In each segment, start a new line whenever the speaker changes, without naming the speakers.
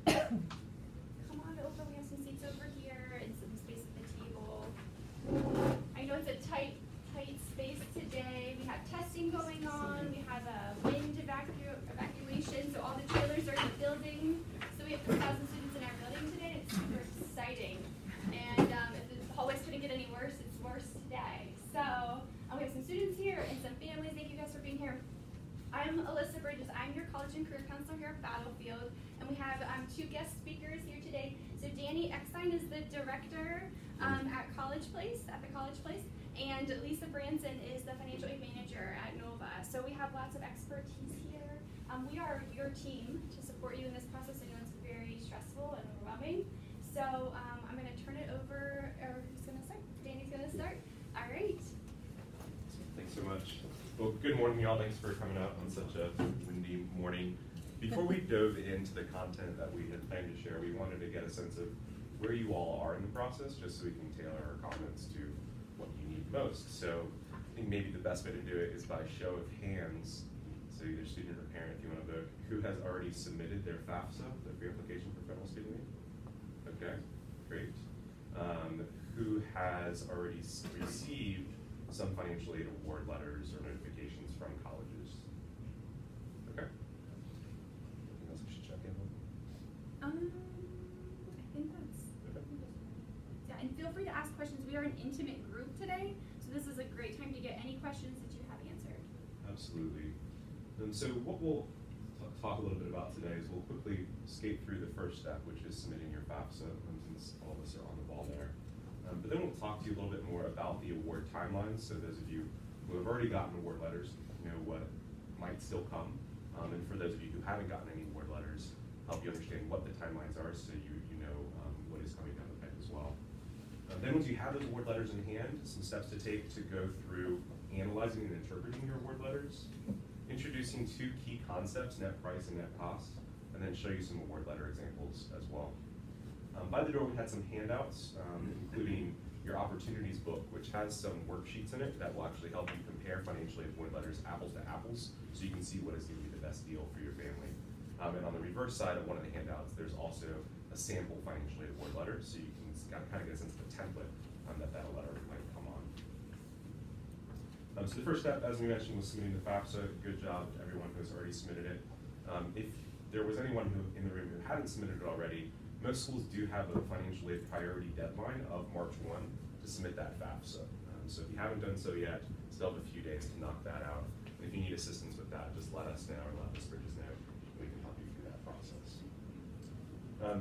Come on over, we have some seats over here and some space at the table. I know it's a tight space today. We have testing going on. We have a wind evacuation, so all the trailers are in the building. So we have 2,000 students in our building today. It's super exciting. And if the hallways couldn't get any worse, it's worse today. So we have some students here and some families. Thank you guys for being here. I'm Alyssa Bridges. I'm your college and career counselor here at Battlefield. And we have 2 guest speakers here today. So Danny Eckstein is the director at the College Place. And Lisa Branson is the financial aid manager at Nova. So we have lots of expertise here. We are your team to support you in this process. I know it's very stressful and overwhelming. So I'm going to turn it over, or who's going to start? Danny's going to start. All right.
Thanks so much. Well, good morning, y'all. Thanks for coming out on such a windy morning. Before we dove into the content that we had planned to share, we wanted to get a sense of where you all are in the process, just so we can tailor our comments to what you need most. So I think maybe the best way to do it is by show of hands. So either student or parent, if you want to vote, who has already submitted their FAFSA, their pre-application for federal student aid? Okay, great. Who has already received some financial aid award letters or notifications from colleges? Okay. Anything else we should check in on?
I think that's,
Okay.
yeah, and feel free to ask questions. We are an intimate group today, so this is a great time to get any questions that you have answered.
Absolutely. So what we'll talk a little bit about today is we'll quickly skate through the first step, which is submitting your FAFSA, since all of us are on the ball there. But then we'll talk to you a little bit more about the award timelines. So those of you who have already gotten award letters know what might still come. And for those of you who haven't gotten any award letters, help you understand what the timelines are so you know what is coming down the pipe as well. Then once you have those award letters in hand, some steps to take to go through analyzing and interpreting your award letters, introducing 2 key concepts, net price and net cost, and then show you some award letter examples as well. By the door, we had some handouts, including your opportunities book, which has some worksheets in it that will actually help you compare financial aid award letters apples to apples, so you can see what is going to be the best deal for your family. And on the reverse side of one of the handouts, there's also a sample financial aid award letter, so you can kind of get a sense of the template that letter might come on. So the first step, as we mentioned, was submitting the FAFSA. Good job to everyone who has already submitted it. If there was anyone who in the room who hadn't submitted it already, most schools do have a financial aid priority deadline of March 1 to submit that FAFSA. So if you haven't done so yet, still have a few days to knock that out. And if you need assistance with that, just let us know or let Ms. Bridges know. We can help you through that process.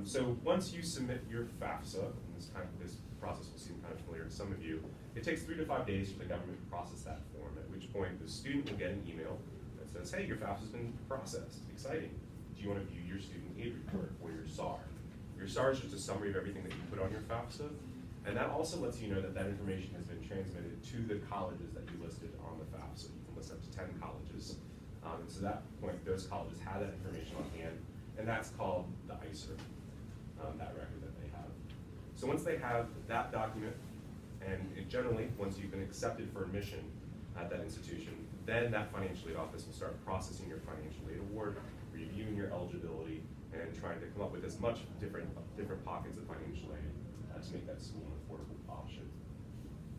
So once you submit your FAFSA, and this process will seem kind of familiar to some of you, it takes 3 to 5 days for the government to process that form, at which point the student will get an email that says, hey, your FAFSA has been processed. Exciting. Do you want to view your student aid report or your SAR? Your SAR is just a summary of everything that you put on your FAFSA, and that also lets you know that that information has been transmitted to the colleges that you listed on the FAFSA. You can list up to 10 colleges. And so at that point, those colleges have that information on hand, and that's called the ICER, that record that they have. So once they have that document, and generally, once you've been accepted for admission at that institution, then that financial aid office will start processing your financial aid award, reviewing your eligibility, and trying to come up with as much different pockets of financial aid to make that school an affordable option.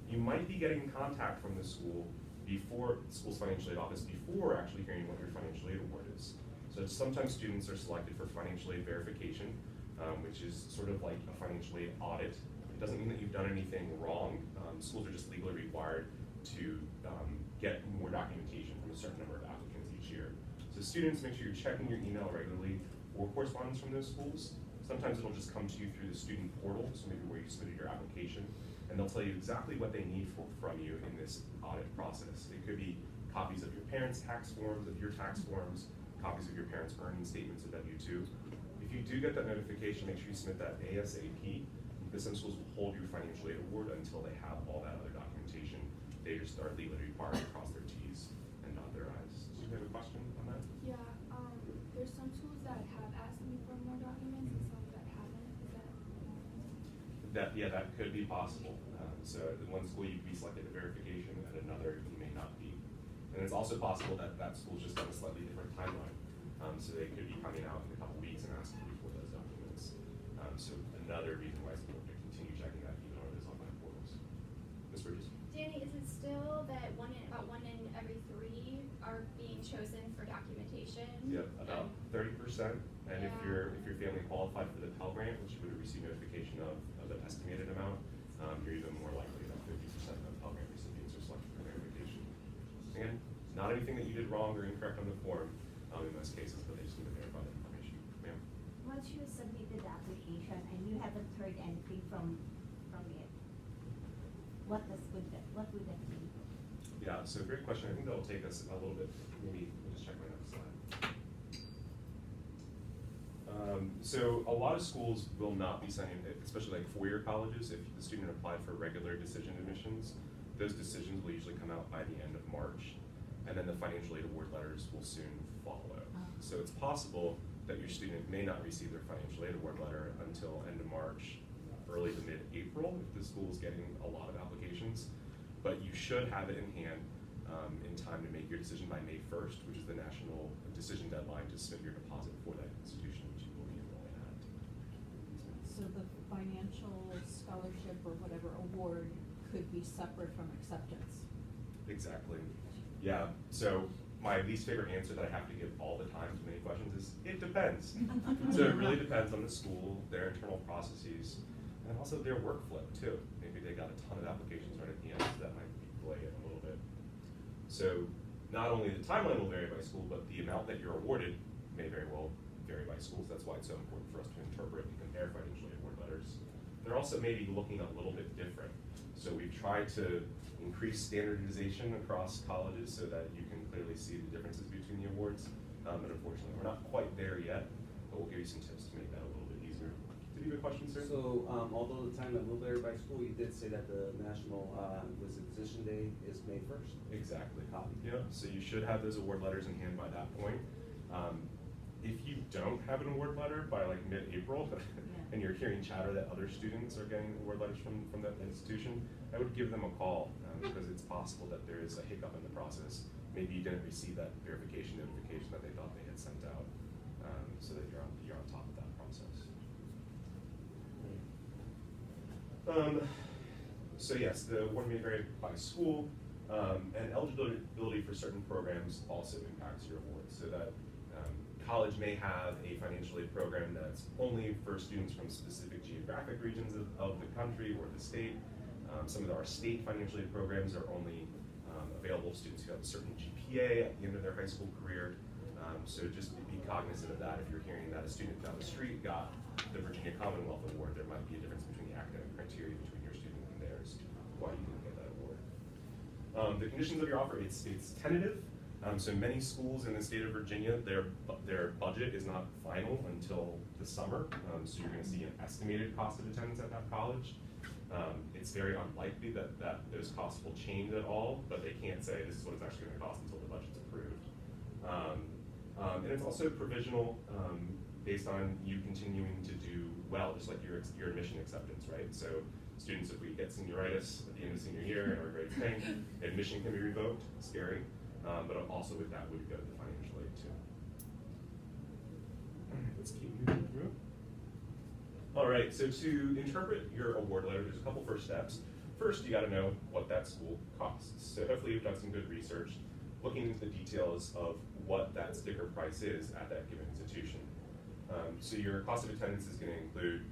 You might be getting contact from the school before the school's financial aid office before actually hearing what your financial aid award is. So sometimes students are selected for financial aid verification, which is sort of like a financial aid audit. It doesn't mean that you've done anything wrong. Schools are just legally required to get more documentation from a certain number of applicants each year. So students, make sure you're checking your email regularly for correspondence from those schools. Sometimes it'll just come to you through the student portal, so maybe where you submitted your application, and they'll tell you exactly what they need from you in this audit process. It could be copies of your parents' tax forms, of your tax forms, copies of your parents' earning statements of W-2. If you do get that notification, make sure you submit that ASAP, because some schools will hold your financial aid award until they have all that other documentation. They just are legally required to cross their T's and dot their I's. Do you have a question on that?
Yeah, there's some schools that have asked me for more documents and some that haven't. Is that?
Yeah, that could be possible. So at one school you could be selected at verification, at another you may not be. And it's also possible that that school's just on a slightly different timeline. So they could be coming out in a couple weeks and asking you for those documents. another reason why it's important to continue checking that even on those online portals. Ms. Bridges?
Danny, is it still that about one in every three are being chosen for documentation?
Yep, about 30%. And if
Yeah.
your family qualified for the Pell Grant, which you would have received notification of an estimated amount, you're even more likely that 50% of Pell Grant recipients are selected for verification. Again, not anything that you did wrong or incorrect on the form in most cases, but they just need to verify the information. Ma'am?
Once you submitted the application and you haven't heard anything from it, what would that mean?
Yeah, so great question. I think that'll take us a little bit, maybe, we'll just check my next slide. So a lot of schools will not be sending, especially like four-year colleges, if the student applied for regular decision admissions, those decisions will usually come out by the end of March, and then the financial aid award letters will soon follow. So it's possible that your student may not receive their financial aid award letter until end of March, early to mid-April, if the school is getting a lot of applications, but you should have it in hand in time to make your decision by May 1st, which is the national decision deadline to submit your deposit for that institution, which you will be enrolling at.
So the financial scholarship or whatever award could be separate from acceptance?
Exactly. Yeah, so my least favorite answer that I have to give all the time to many questions is, it depends. So it really depends on the school, their internal processes, and also their workflow too. Maybe they got a ton of applications right at the end, so that might delay it a little bit. So not only the timeline will vary by school, but the amount that you're awarded may very well vary by schools. That's why it's so important for us to interpret and compare financial aid award letters. They're also maybe looking a little bit different. So we've tried to increase standardization across colleges so that you can clearly see the differences between the awards. And unfortunately, we're not quite there yet, but we'll give you some tips to make that a little bit easier. Did you have a question, sir?
So, although the timeline will vary by school, you did say that the national decision day is May 1st.
Exactly.
Copy.
Yeah, so you should have those award letters in hand by that point. If you don't have an award letter by like mid-April, and you're hearing chatter that other students are getting award letters from that institution, I would give them a call because it's possible that there is a hiccup in the process. Maybe you didn't receive that verification notification that they thought they had sent out, so that you're on top of that process. So yes, the award may vary by school, and eligibility for certain programs also impacts your award. So that college may have a financial aid program that's only for students from specific geographic regions of the country or the state. Some of our state financial aid programs are only available to students who have a certain GPA at the end of their high school career. So just be cognizant of that. If you're hearing that a student down the street got the Virginia Commonwealth Award, there might be a difference between the academic criteria between your student and theirs, why you didn't get that award. The conditions of your offer, it's tentative. So many schools in the state of Virginia, their budget is not final until the summer. So you're going to see an estimated cost of attendance at that college. It's very unlikely that those costs will change at all, but they can't say this is what it's actually going to cost until the budget's approved. And it's also provisional based on you continuing to do well, just like your admission acceptance, right? So students, if we get senioritis at the end of senior year and our grades tank, admission can be revoked, scary. But also with that would go to the financial aid too. All right, let's keep moving through. All right, so to interpret your award letter, there's a couple first steps. First, you got to know what that school costs. So hopefully you've done some good research, looking into the details of what that sticker price is at that given institution. So your cost of attendance is going to include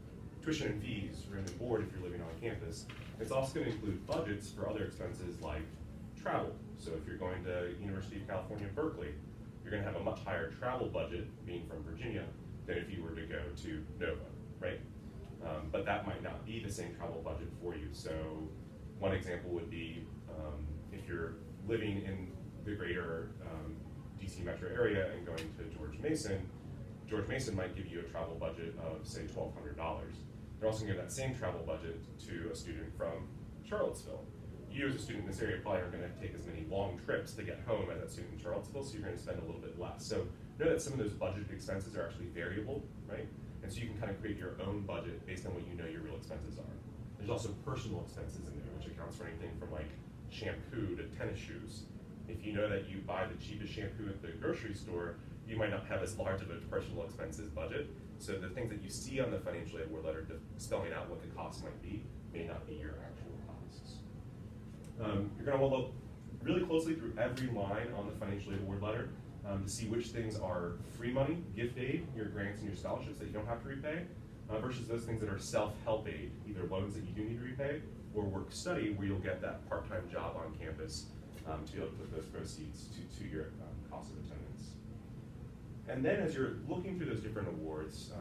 tuition and fees, room and board if you're living on campus. It's also going to include budgets for other expenses like travel. So if you're going to University of California, Berkeley, you're going to have a much higher travel budget, being from Virginia, than if you were to go to Nova, right? But that might not be the same travel budget for you. So one example would be if you're living in the greater DC metro area and going to George Mason might give you a travel budget of, say, $1,200. They're also going to give that same travel budget to a student from Charlottesville. You as a student in this area probably aren't going to take as many long trips to get home as that student in Charlottesville, so you're going to spend a little bit less. So know that some of those budgeted expenses are actually variable, right? And so you can kind of create your own budget based on what you know your real expenses are. There's also personal expenses in there, which accounts for anything from like shampoo to tennis shoes. If you know that you buy the cheapest shampoo at the grocery store, you might not have as large of a personal expenses budget. So the things that you see on the financial aid award letter spelling out what the cost might be may not be your actual costs. You're going to want to look really closely through every line on the financial aid award letter to see which things are free money, gift aid, your grants and your scholarships that you don't have to repay, versus those things that are self-help aid, either loans that you do need to repay or work study where you'll get that part-time job on campus to be able to put those proceeds to your cost of attendance. And then as you're looking through those different awards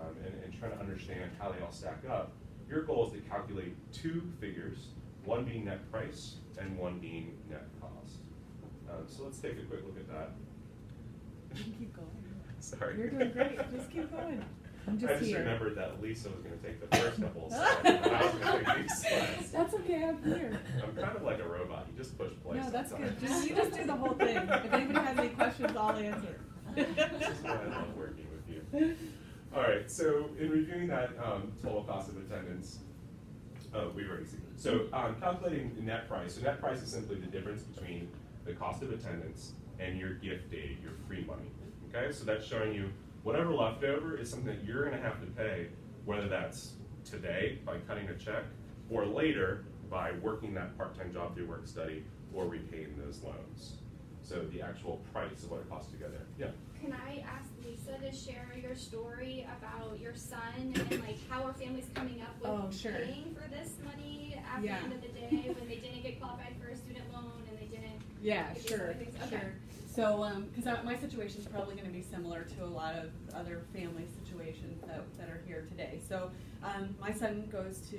and trying to understand how they all stack up, your goal is to calculate two figures, one being net price and one being net cost. So let's take a quick look at that.
Keep going.
Sorry.
You're doing great. Just keep going. I'm
I
just
just
here.
remembered that Lisa was going to take the first couple of slides, and I was going to take these slides.
That's okay, I'm here.
I'm kind of like a robot. You just push play.
No, that's good.
sometimes.
You just do the whole thing. If anybody has any questions, I'll answer.
This is why I love working with you. All right, so in reviewing that total cost of attendance, we've already seen it. So calculating the net price. So net price is simply the difference between the cost of attendance and your gift aid, your free money. Okay, so that's showing you whatever left over is something that you're going to have to pay, whether that's today by cutting a check or later by working that part-time job through work study or repaying those loans. So the actual price of what it costs together. Yeah.
Can I ask Lisa to share your story about your son and like how are families coming up with
Oh, sure.
paying for this money at
Yeah.
the end of the day when they didn't get qualified for a student loan and they didn't
Yeah,
get these
sure,
other things? Okay.
sure. So, because my situation's probably going to be similar to a lot of other family situations that are here today. So, my son goes to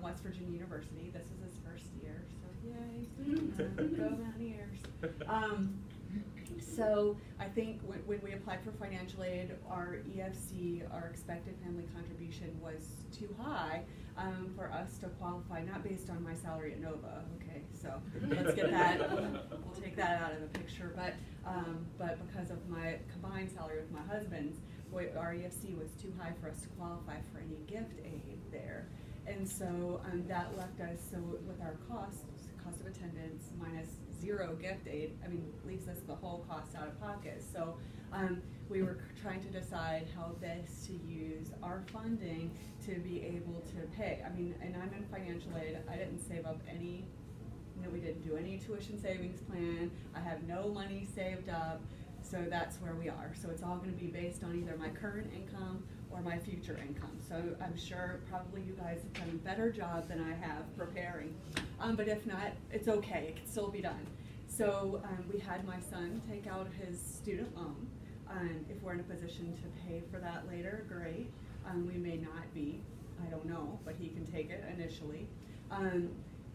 West Virginia University. This is his first year, so yay! Go Mountaineers! So I think when we applied for financial aid, our EFC, our expected family contribution, was too high for us to qualify, not based on my salary at Nova, okay, so let's get that, we'll take that out of the picture, but because of my combined salary with my husband's, our EFC was too high for us to qualify for any gift aid there. And so that left us, so with our cost of attendance minus zero gift aid, I mean, leaves us the whole cost out of pocket. So we were trying to decide how best to use our funding to be able to pay. I mean, and I'm in financial aid. I didn't save up any, we didn't do any tuition savings plan. I have no money saved up. So that's where we are. So it's all going to be based on either my current income or my future income. So I'm sure probably you guys have done a better job than I have preparing. But if not, it's okay. It can still be done. So we had my son take out his student loan. If we're in a position to pay for that later, great. We may not be. I don't know, but he can take it initially.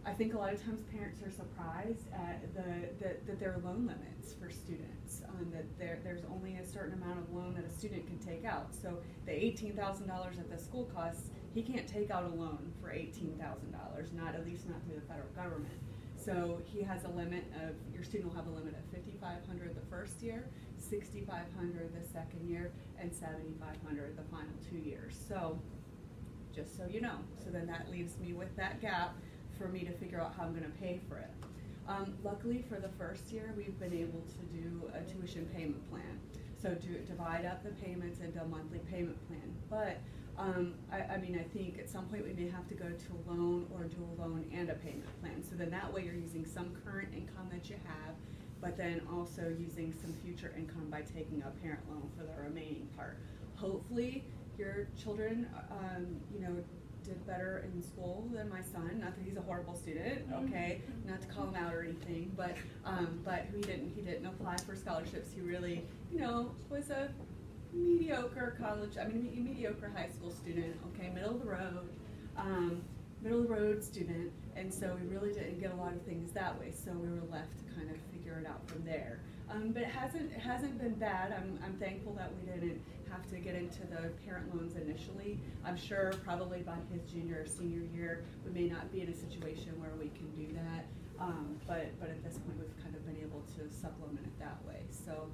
I think a lot of times parents are surprised at that there are loan limits for students, that there's only a certain amount of loan that a student can take out. So the $18,000 that the school costs, he can't take out a loan for $18,000, at least not through the federal government. So he has a limit of, your student will have a limit of $5,500 the first year, $6,500 the second year, and $7,500 the final 2 years. So just so you know, so then that leaves me with that gap for me to figure out how I'm going to pay for it. Luckily for the first year, we've been able to do a tuition payment plan. So to divide up the payments into a monthly payment plan. But I mean, I think at some point we may have to go to a loan or do a loan and a payment plan. So then that way you're using some current income that you have, but then also using some future income by taking a parent loan for the remaining part. Hopefully your children, did better in school than my son. Not that he's a horrible student, okay? Not to call him out or anything, but he didn't apply for scholarships. He really, was a mediocre mediocre high school student, okay, middle of the road student, and so we really didn't get a lot of things that way. So we were left to kind of figure it out from there. But it hasn't been bad. I'm thankful that we didn't have to get into the parent loans initially. I'm sure probably by his junior or senior year we may not be in a situation where we can do that. But at this point we've kind of been able to supplement it that way. So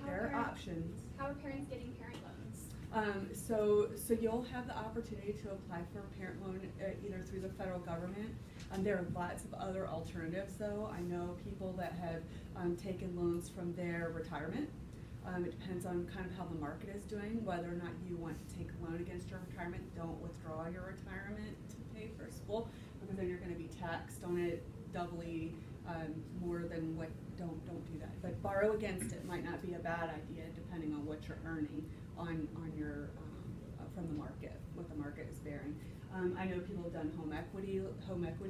there are options.
How are parents getting parent loans?
So you'll have the opportunity to apply for a parent loan either through the federal government. There are lots of other alternatives though. I know people that have taken loans from their retirement. It depends on kind of how the market is doing, whether or not you want to take a loan against your retirement. Don't withdraw your retirement to pay for school, because then you're going to be taxed on it doubly more than what. Don't do that. But borrow against it might not be a bad idea, depending on what you're earning on your from the market, what the market is bearing. I know people have done home equity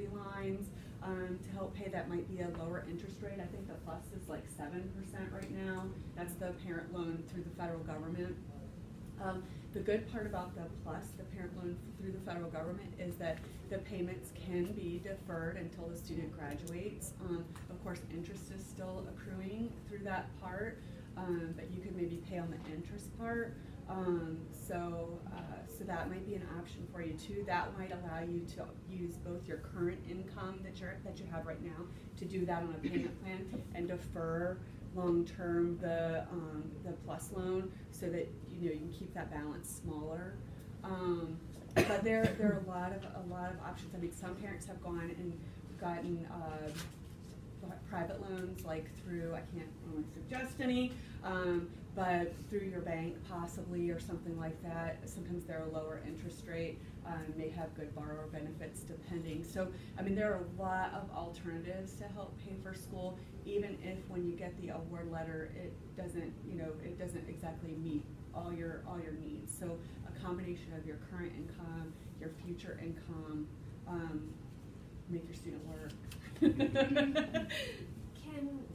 lines to help pay. That might be a lower interest rate. I think the plus is like 7% right now. That's the parent loan through the federal government. The good part about the plus, the parent loan through the federal government, is that the payments can be deferred until the student graduates. Of course, interest is still accruing through that part, but you could maybe pay on the interest part. So that might be an option for you too. That might allow you to use both your current income that you have right now to do that on a payment plan and defer long-term the plus loan, so that you can keep that balance smaller. But there are a lot of options. I mean, some parents have gone and gotten private loans, like through, I can't really suggest any, but through your bank possibly, or something like that. Sometimes they're a lower interest rate, may have good borrower benefits depending. So, I mean, there are a lot of alternatives to help pay for school, even if when you get the award letter, it doesn't exactly meet all your needs. So a combination of your current income, your future income, make your student work.
Can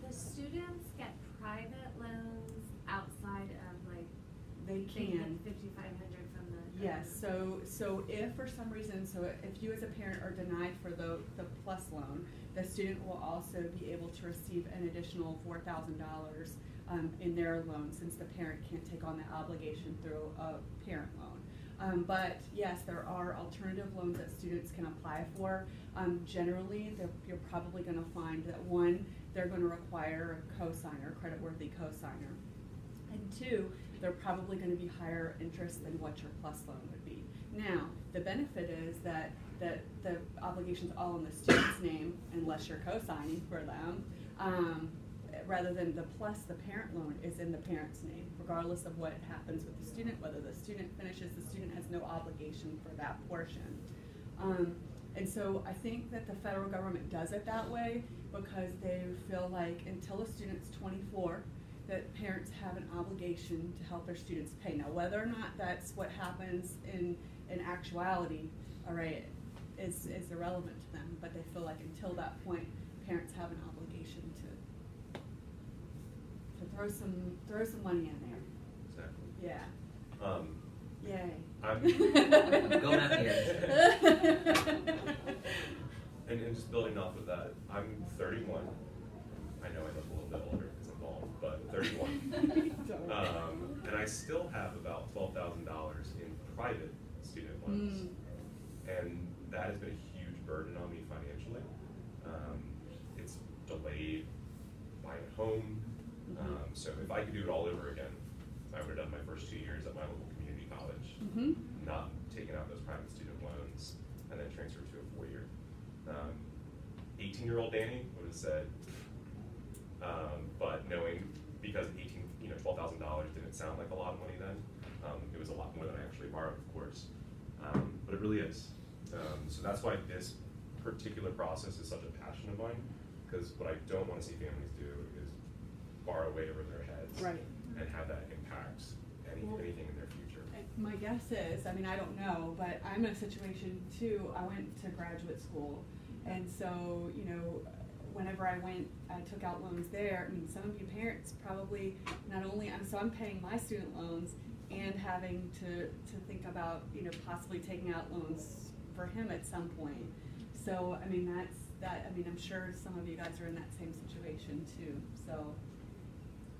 the students get private loans outside of like
They can.
5,500 from the
Yes, so if for some reason, so if you as a parent are denied for the plus loan, the student will also be able to receive an additional $4,000 in their loan, since the parent can't take on the obligation through a parent loan. But yes, there are alternative loans that students can apply for. Generally, you're probably going to find that one, they're going to require a cosigner, creditworthy cosigner, and two, they're probably going to be higher interest than what your plus loan would be. Now, the benefit is that the obligation's all in the student's name, unless you're co-signing for them, rather than the plus, the parent loan is in the parent's name, regardless of what happens with the student. Whether the student finishes, the student has no obligation for that portion. And so I think that the federal government does it that way because they feel like until a student's 24, that parents have an obligation to help their students pay. Now, whether or not that's what happens in actuality, all right, is irrelevant to them, but they feel like until that point, parents have an obligation to throw some money in there.
Exactly.
Yeah. Yay.
I'm
going out here.
And just building off of that, I'm 31. I know I look a little bit older because I'm bald, but 31. And I still have about $12,000 in private student loans. And that has been a huge burden on me financially. It's delayed buying a home. So if I could do it all over again, I would have done my first 2 years at my local community college, not taking out those private student loans, and then transferred to a 4-year. 18-year-old Danny would have said, but knowing, because $12,000 didn't sound like a lot of money then, it was a lot more than I actually borrowed, of course, but it really is. So that's why this particular process is such a passion of mine, because what I don't want to see families do is borrow way over their heads,
Right.
and have that impact anything in their future.
My guess is, I mean, I don't know, but I'm in a situation too. I went to graduate school, and so, whenever I took out loans there. I mean, some of you parents probably not only, so I'm paying my student loans and having to think about, possibly taking out loans for him at some point. So, I mean, I'm sure some of you guys are in that same situation too, so,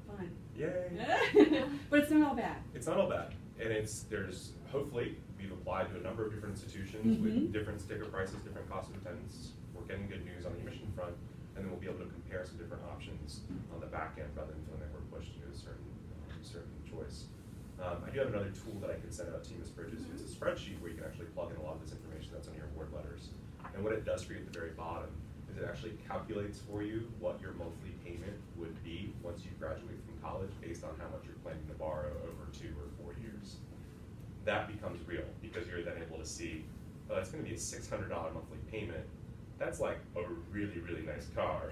fun.
Yay!
But it's not all bad.
It's not all bad, and hopefully we've applied to a number of different institutions with different sticker prices, different cost of attendance. We're getting good news on the admission front, and then we'll be able to compare some different options on the back end rather than feeling like we're pushed to a certain choice. I do have another tool that I can send out to you, Ms. Bridges. It's a spreadsheet where you can actually plug in a lot of this information that's on your award letters. And what it does for you at the very bottom is it actually calculates for you what your monthly payment would be once you graduate from college based on how much you're planning to borrow over 2 or 4 years. That becomes real because you're then able to see, oh, that's going to be a $600 monthly payment. That's like a really, really nice car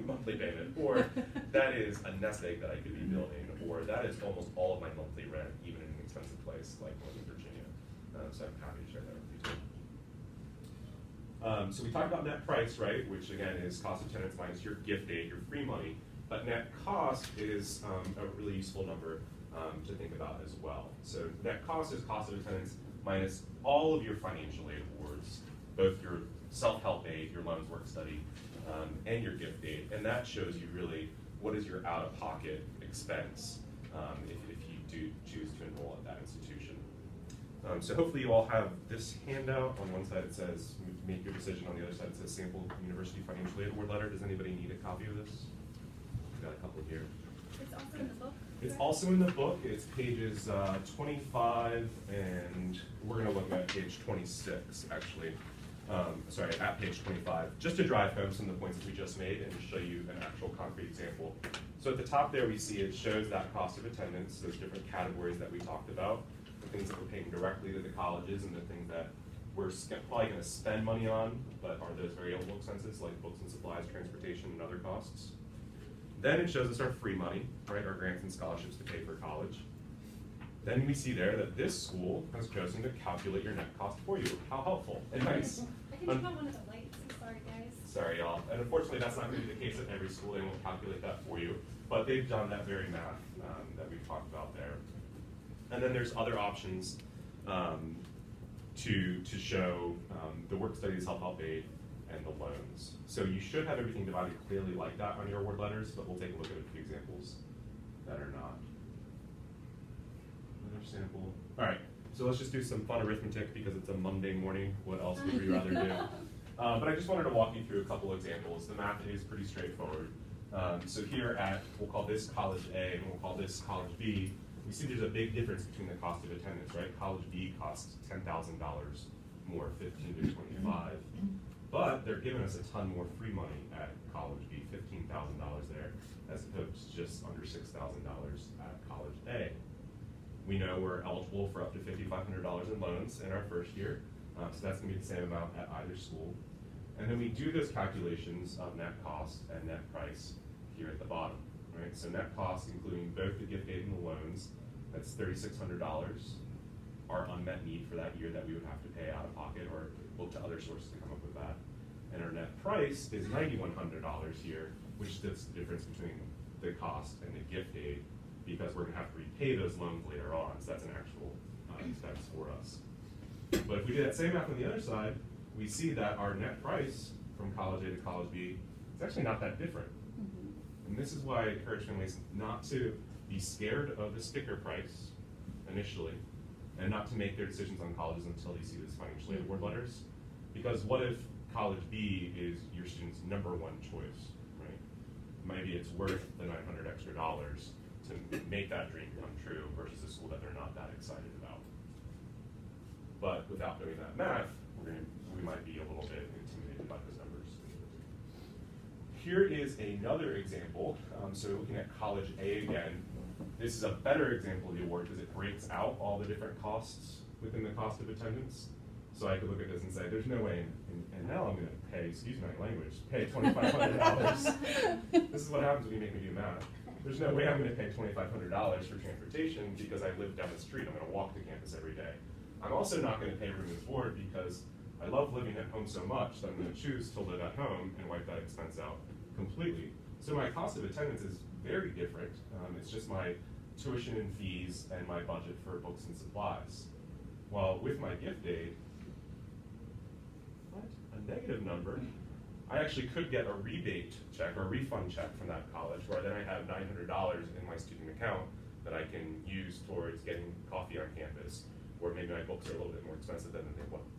monthly payment. Or that is a nest egg that I could be building. Or that is almost all of my monthly rent, even in an expensive place like Northern Virginia. So I'm happy to share that with you too. So we talked about net price, right? Which again is cost of attendance minus your gift aid, your free money. But net cost is a really useful number to think about as well. So net cost is cost of attendance minus all of your financial aid awards, both your self-help aid, your loans, work study, and your gift aid. And that shows you really what is your out-of-pocket expense if you do choose to enroll at that institution. So hopefully you all have this handout. On one side it says make your decision, on the other side it says sample university financial aid award letter. Does anybody need a copy of this? We've got a couple here.
It's also in the book.
It's also in the book. It's pages 25, and we're going to look at page 26, actually. Sorry, at page 25, just to drive home some of the points that we just made and show you an actual concrete example. So at the top there we see it shows that cost of attendance, those different categories that we talked about, the things that we're paying directly to the colleges and the things that we're probably going to spend money on, but are those variable expenses like books and supplies, transportation, and other costs. Then it shows us our free money, right, our grants and scholarships to pay for college. Then we see there that this school has chosen to calculate your net cost for you. How helpful and nice.
I can turn on one of the lights. I'm sorry, guys.
Sorry, y'all. And unfortunately, that's not going to be the case at every school. They won't calculate that for you. But they've done that very math that we've talked about there. And then there's other options to show the work studies, self-help aid, and the loans. So you should have everything divided clearly like that on your award letters, but we'll take a look at a few examples that are not. Another sample. All right, so let's just do some fun arithmetic because it's a Monday morning. What else would we rather do? But I just wanted to walk you through a couple examples. The math is pretty straightforward. So here at, we'll call this college A and we'll call this college B, we see there's a big difference between the cost of attendance, right? College B costs $10,000 more, 15 to 25. But they're giving us a ton more free money at college B, $15,000 there, as opposed to just under $6,000 at college A. We know we're eligible for up to $5,500 in loans in our first year, so that's going to be the same amount at either school. And then we do those calculations of net cost and net price here at the bottom, right? So net cost, including both the gift aid and the loans, that's $3,600. Our unmet need for that year that we would have to pay out of pocket or look to other sources to come up with that. And our net price is $9,100 here, which is the difference between the cost and the gift aid, because we're going to have to repay those loans later on, so that's an actual expense for us. But if we do that same math on the other side, we see that our net price from college A to college B is actually not that different. And this is why I encourage families not to be scared of the sticker price initially, and not to make their decisions on colleges until they see these financial aid award letters. Because what if college B is your student's #1 choice, right? Maybe it's worth the $900 extra to make that dream come true versus a school that they're not that excited about. But without doing that math, we might be a little bit intimidated by those numbers. Here is another example. So looking at college A again, this is a better example of the award because it breaks out all the different costs within the cost of attendance. So I could look at this and say, there's no way in hell I'm going to pay, excuse my language, pay $2,500. This is what happens when you make me do math. There's no way I'm going to pay $2,500 for transportation because I live down the street. I'm going to walk to campus every day. I'm also not going to pay room and board because I love living at home so much that I'm going to choose to live at home and wipe that expense out completely. So my cost of attendance is very different. It's just my tuition and fees and my budget for books and supplies. While with my gift aid, a negative number, I actually could get a rebate check or a refund check from that college where then I have $900 in my student account that I can use towards getting coffee on campus, or maybe my books are a little bit more expensive than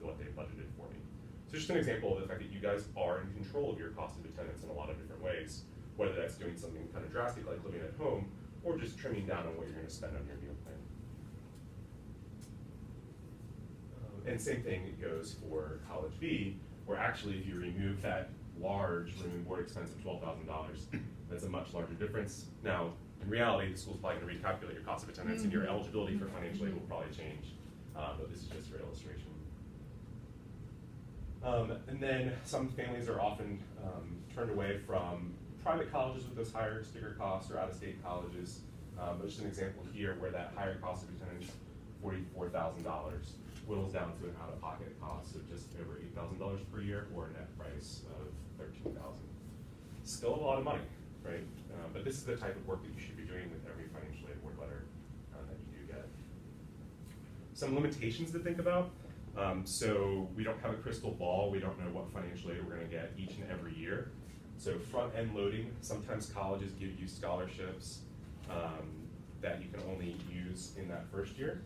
what they budgeted for me. So just an example of the fact that you guys are in control of your cost of attendance in a lot of different ways, whether that's doing something kind of drastic like living at home, or just trimming down on what you're going to spend on your meal plan. And same thing goes for college B, where actually if you remove that large room and board expense of $12,000, That's a much larger difference. Now, in reality, the school's probably going to recalculate your cost of attendance, and your eligibility for financial aid will probably change. But this is just for illustration. And then some families are often turned away from private colleges with those higher sticker costs or out-of-state colleges. But just an example here where that higher cost of attendance, $44,000, whittles down to an out-of-pocket cost of just over $8,000 per year, or a net price of $13,000. Still a lot of money, right? But this is the type of work that you should be doing with every financial aid award letter that you do get. Some limitations to think about. So we don't have a crystal ball. We don't know what financial aid we're going to get each and every year. So front-end loading, sometimes colleges give you scholarships that you can only use in that first year,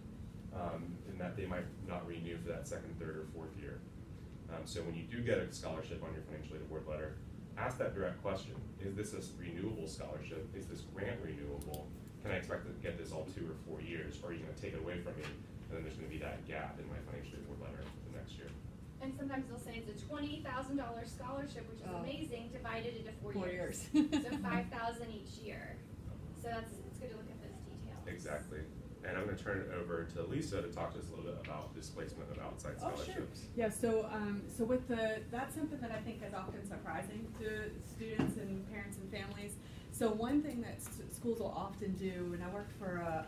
and that they might not renew for that second, third, or fourth year. So when you do get a scholarship on your financial aid award letter, ask that direct question. Is this a renewable scholarship? Is this grant renewable? Can I expect to get this all 2 or 4 years? Or are you going to take it away from me? And then there's going to be that gap in my financial aid award letter the next year.
And sometimes they'll say it's a $20,000 scholarship, which is amazing, divided into 4 years. So $5,000 each year. So it's good to look at those details.
Exactly. And I'm going to turn it over to Lisa to talk to us a little bit about displacement of outside scholarships.
Sure. Yeah, so with that's something that I think is often surprising to students and parents and families. So one thing that schools will often do, and I worked for a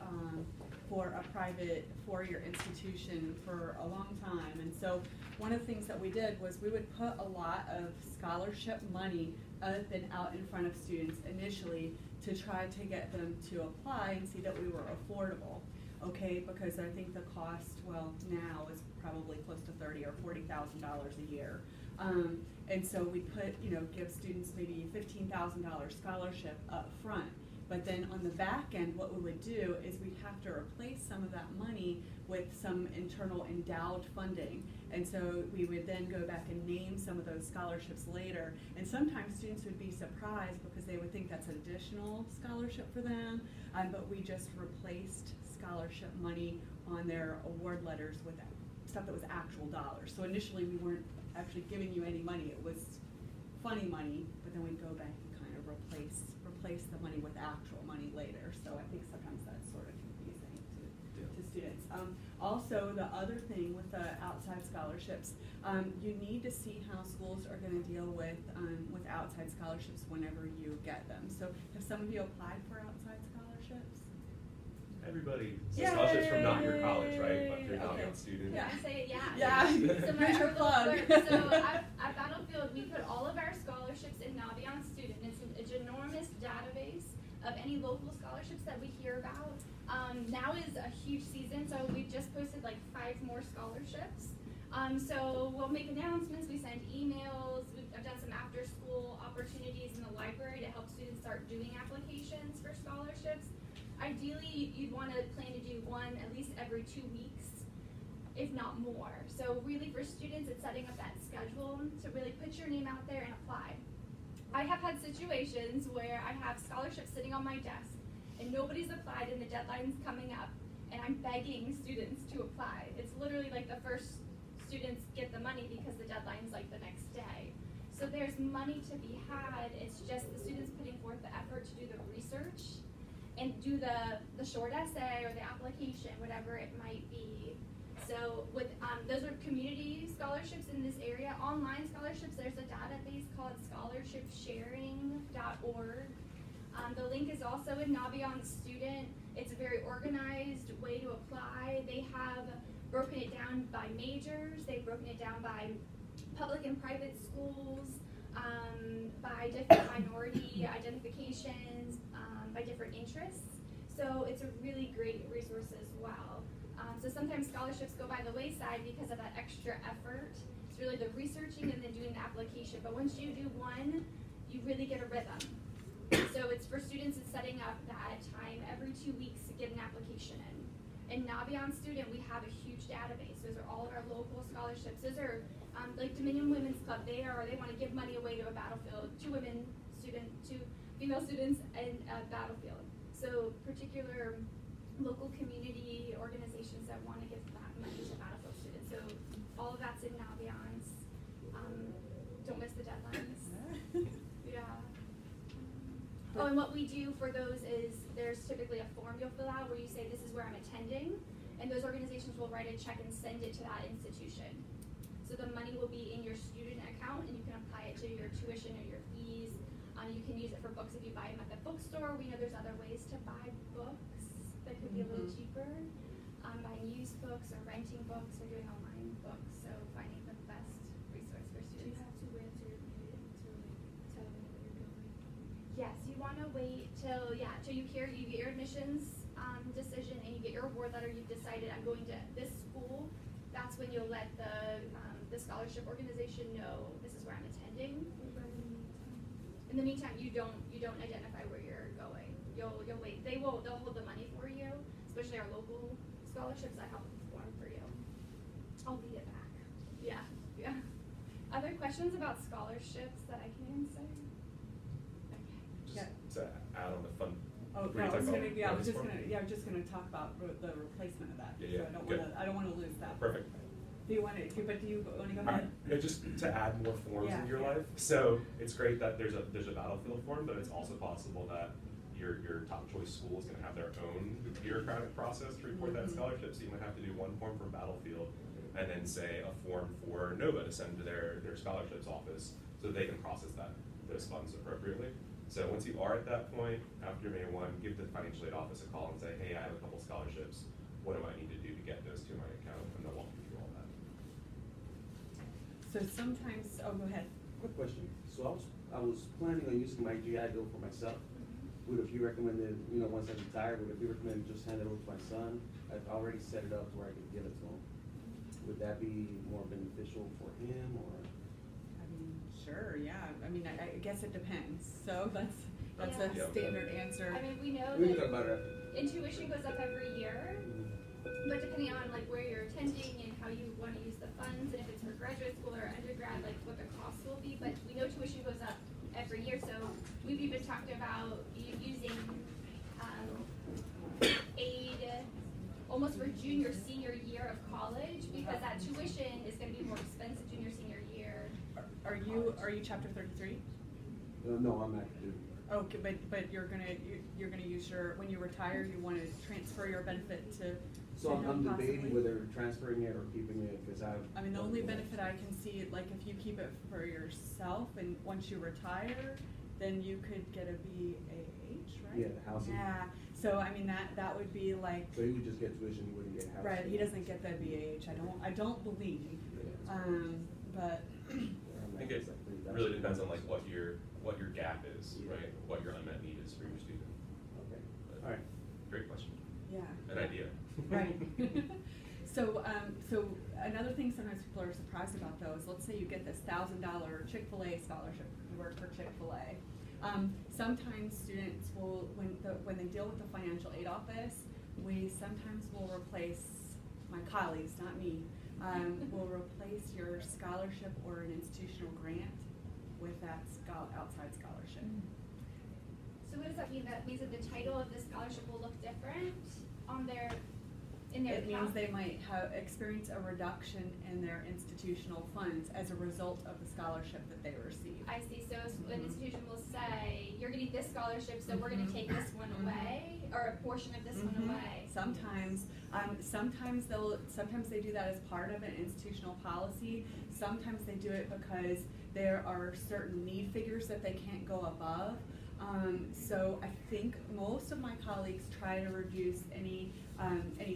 private 4-year institution for a long time, and so one of the things that we did was we would put a lot of scholarship money up and out in front of students initially to try to get them to apply and see that we were affordable, okay? Because I think the cost, well, now is probably close to $30,000 or $40,000 a year. And so we put, give students maybe $15,000 scholarship up front. But then on the back end, what we would do is we'd have to replace some of that money with some internal endowed funding. And so we would then go back and name some of those scholarships later. And sometimes students would be surprised because they would think that's an additional scholarship for them. But we just replaced scholarship money on their award letters with stuff that was actual dollars. So initially we weren't actually giving you any money. It was funny money, but then we'd go back and kind of replace the money with actual money later. So I think sometimes that's sort of confusing to students. Also, the other thing with the outside scholarships, you need to see how schools are going to deal with outside scholarships whenever you get them. So have some of you applied for outside scholarships?
Everybody. So scholarships from not your college, right? But you're not a student.
Yeah. I say yeah.
Yeah.
So
Here's your plug.
So at Battlefield, we put all of our scholarships in Naviance Student. It's a ginormous database of any local scholarships that we hear about. Now is a huge season, so we've just posted like 5 more scholarships. So we'll make announcements, we send emails, I've done some after-school opportunities in the library to help students start doing applications for scholarships. Ideally, you'd want to plan to do one at least every 2 weeks, if not more. So really for students, it's setting up that schedule to really put your name out there and apply. I have had situations where I have scholarships sitting on my desk and nobody's applied and the deadline's coming up and I'm begging students to apply. It's literally like the first students get the money because the deadline's like the next day. So there's money to be had. It's just the students putting forth the effort to do the research and do the short essay or the application, whatever it might be. So with those are community scholarships in this area. Online scholarships, there's a database called scholarshipsharing.org. The link is also in Naviance Student. It's a very organized way to apply. They have broken it down by majors. They've broken it down by public and private schools, by different minority identifications, by different interests. So it's a really great resource as well. So sometimes scholarships go by the wayside because of that extra effort. It's really the researching and then doing the application. But once you do one, you really get a rhythm. So it's for students, it's setting up that time every 2 weeks to get an application in. In Naviance Student, we have a huge database. Those are all of our local scholarships. Those are like Dominion Women's Club. They want to give money away to a Battlefield, two female students in Battlefield. So particular local community organizations that want to give that money to Battlefield students. So all of that's in Naviance. Don't miss the deadlines. Yeah. what we do for those is there's typically a form you'll fill out where you say this is where I'm attending, and those organizations will write a check and send it to that institution. So the money will be in your student account, and you can apply it to your tuition or your fees. You can use it for books if you buy them at the bookstore. We know there's other ways to buy books that could be a little cheaper. Buying used books or renting books or doing online books. So finding the best resource for
Do you
students.
have to wait until you're paid to tell them where you're going?
Yes, you want to wait till you get your admissions decision and you get your award letter. You've decided I'm going to this school. That's when you'll let the scholarship organization know this is where I'm attending. In the meantime, you don't identify where you're going. You'll wait. They'll hold the money for you, especially our local scholarships. I help form for you. I'll read it back. Yeah. Other questions about scholarships that I can answer? Okay.
Just to add on the fund.
Oh,
were you
no, I was
talking
gonna,
about
I was just
form?
gonna talk about the replacement of that.
Yeah,
So
good.
I don't wanna lose that.
Perfect.
Do you wanna go ahead?
Just to add more forms
Yeah,
in your
yeah.
life. So it's great that there's a battlefield form, but it's also possible that your top choice school is gonna have their own bureaucratic process to report that scholarship. So you might have to do one form for Battlefield and then say a form for NOVA to send to their scholarships office so they can process those funds appropriately. So once you are at that point, after May 1, give the financial aid office a call and say, hey, I have a couple scholarships. What do I need to do to get those to my account? And they'll walk you through all that.
So sometimes, go ahead.
Quick question. So I was planning on using my GI Bill for myself. Would it be recommended, once I retire, would it be recommended just hand it over to my son? I've already set it up to where I could give it to him. Would that be more beneficial for him, or?
I mean, sure, yeah. I mean, I guess it depends. So that's
Yeah.
Yeah.
a standard answer.
I mean, we know
We can talk
that
about it after.
intuition goes up every year, but depending on like where you're attending and how you want to use the funds, and if it's for graduate school or undergrad, like what the cost will be. But we know tuition goes up every year, so we've even talked about using aid almost for junior, senior year of college, because that tuition is going to be more expensive junior, senior year.
Are you chapter 33?
No, I'm active duty.
Okay, but you're gonna use when you retire, you want to transfer your benefit to.
So
to
I'm
him
debating
possibly?
whether transferring it or keeping it, because
I mean, the only benefit I can see, like if you keep it for yourself and once you retire, then you could get a BAH, right?
Yeah, the housing.
Yeah, so I mean, that would be like,
So he would just get tuition, he wouldn't get housing.
right, he doesn't get the BAH, I don't believe, but.
I think it really depends on like what your gap is, right? What your unmet need is for your student.
Okay,
But
all right.
Great question.
Yeah.
An idea.
Right. So another thing sometimes people are surprised about though is, let's say you get this $1,000 Chick-fil-A scholarship, you work for Chick-fil-A. Sometimes students will, when they deal with the financial aid office, we sometimes will replace, my colleagues, not me, will replace your scholarship or an institutional grant with that outside scholarship.
So what does that mean? That means that the title of the scholarship will look different in their
It means
account?
they might experience a reduction in their institutional funds as a result of the scholarship that they receive.
I see. So an institution will say, you're getting this scholarship, so we're going to take this one away, or a portion of this one away.
Sometimes they do that as part of an institutional policy. Sometimes they do it because there are certain need figures that they can't go above. So I think most of my colleagues try to reduce any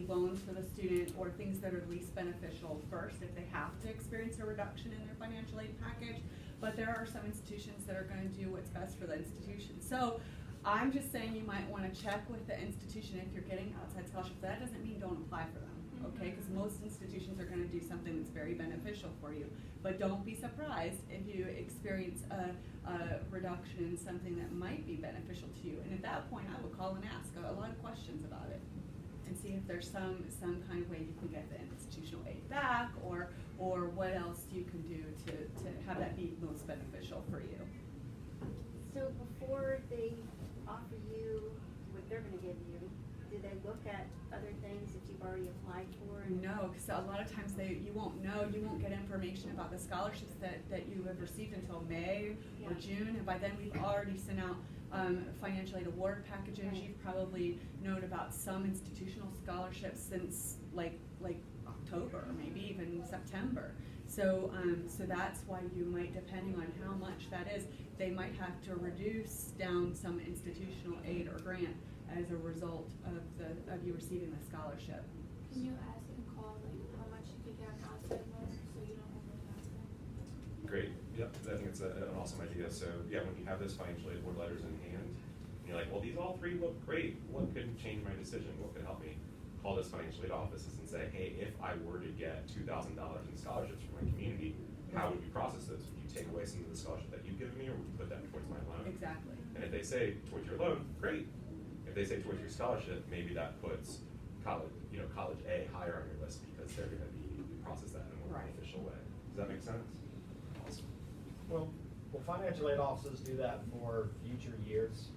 loans for the student or things that are least beneficial first if they have to experience a reduction in their financial aid package. But there are some institutions that are going to do what's best for the institution. So I'm just saying you might want to check with the institution if you're getting outside scholarships. That doesn't mean don't apply for them, okay? Because most institutions are going to do something that's very beneficial for you. But don't be surprised if you experience a reduction in something that might be beneficial to you. And at that point, I would call and ask a lot of questions about it and see if there's some kind of way you can get the institutional aid back, or what else you can do to have that be most beneficial for you.
So before they offer you what they're gonna give you, do they look at other things that you've already applied for?
No, because a lot of times you won't get information about the scholarships that you have received until May or June, and by then we've already sent out financial aid award packages. You've probably known about some institutional scholarships since like October, maybe even September. So that's why you might, depending on how much that is, they might have to reduce down some institutional aid or grant as a result of you receiving the scholarship.
Can you ask and call like how much you could get an outside loan so you don't have an outside?
Great, yep, I think it's an awesome idea. So yeah, when you have those financial aid award letters in hand, and you're like, well, these all three look great. What could change my decision? What could help me? Call those financial aid offices and say, hey, if I were to get $2,000 in scholarships from my community, how would you process those? Would you take away some of the scholarship that you've given me, or would you put that towards my loan?
Exactly.
And if they say towards your loan, great. If they say towards your scholarship, maybe that puts college A higher on your list because they're going to be process that in a more
Right.
beneficial way. Does that make sense? Awesome.
Well, financial aid offices do that for future years.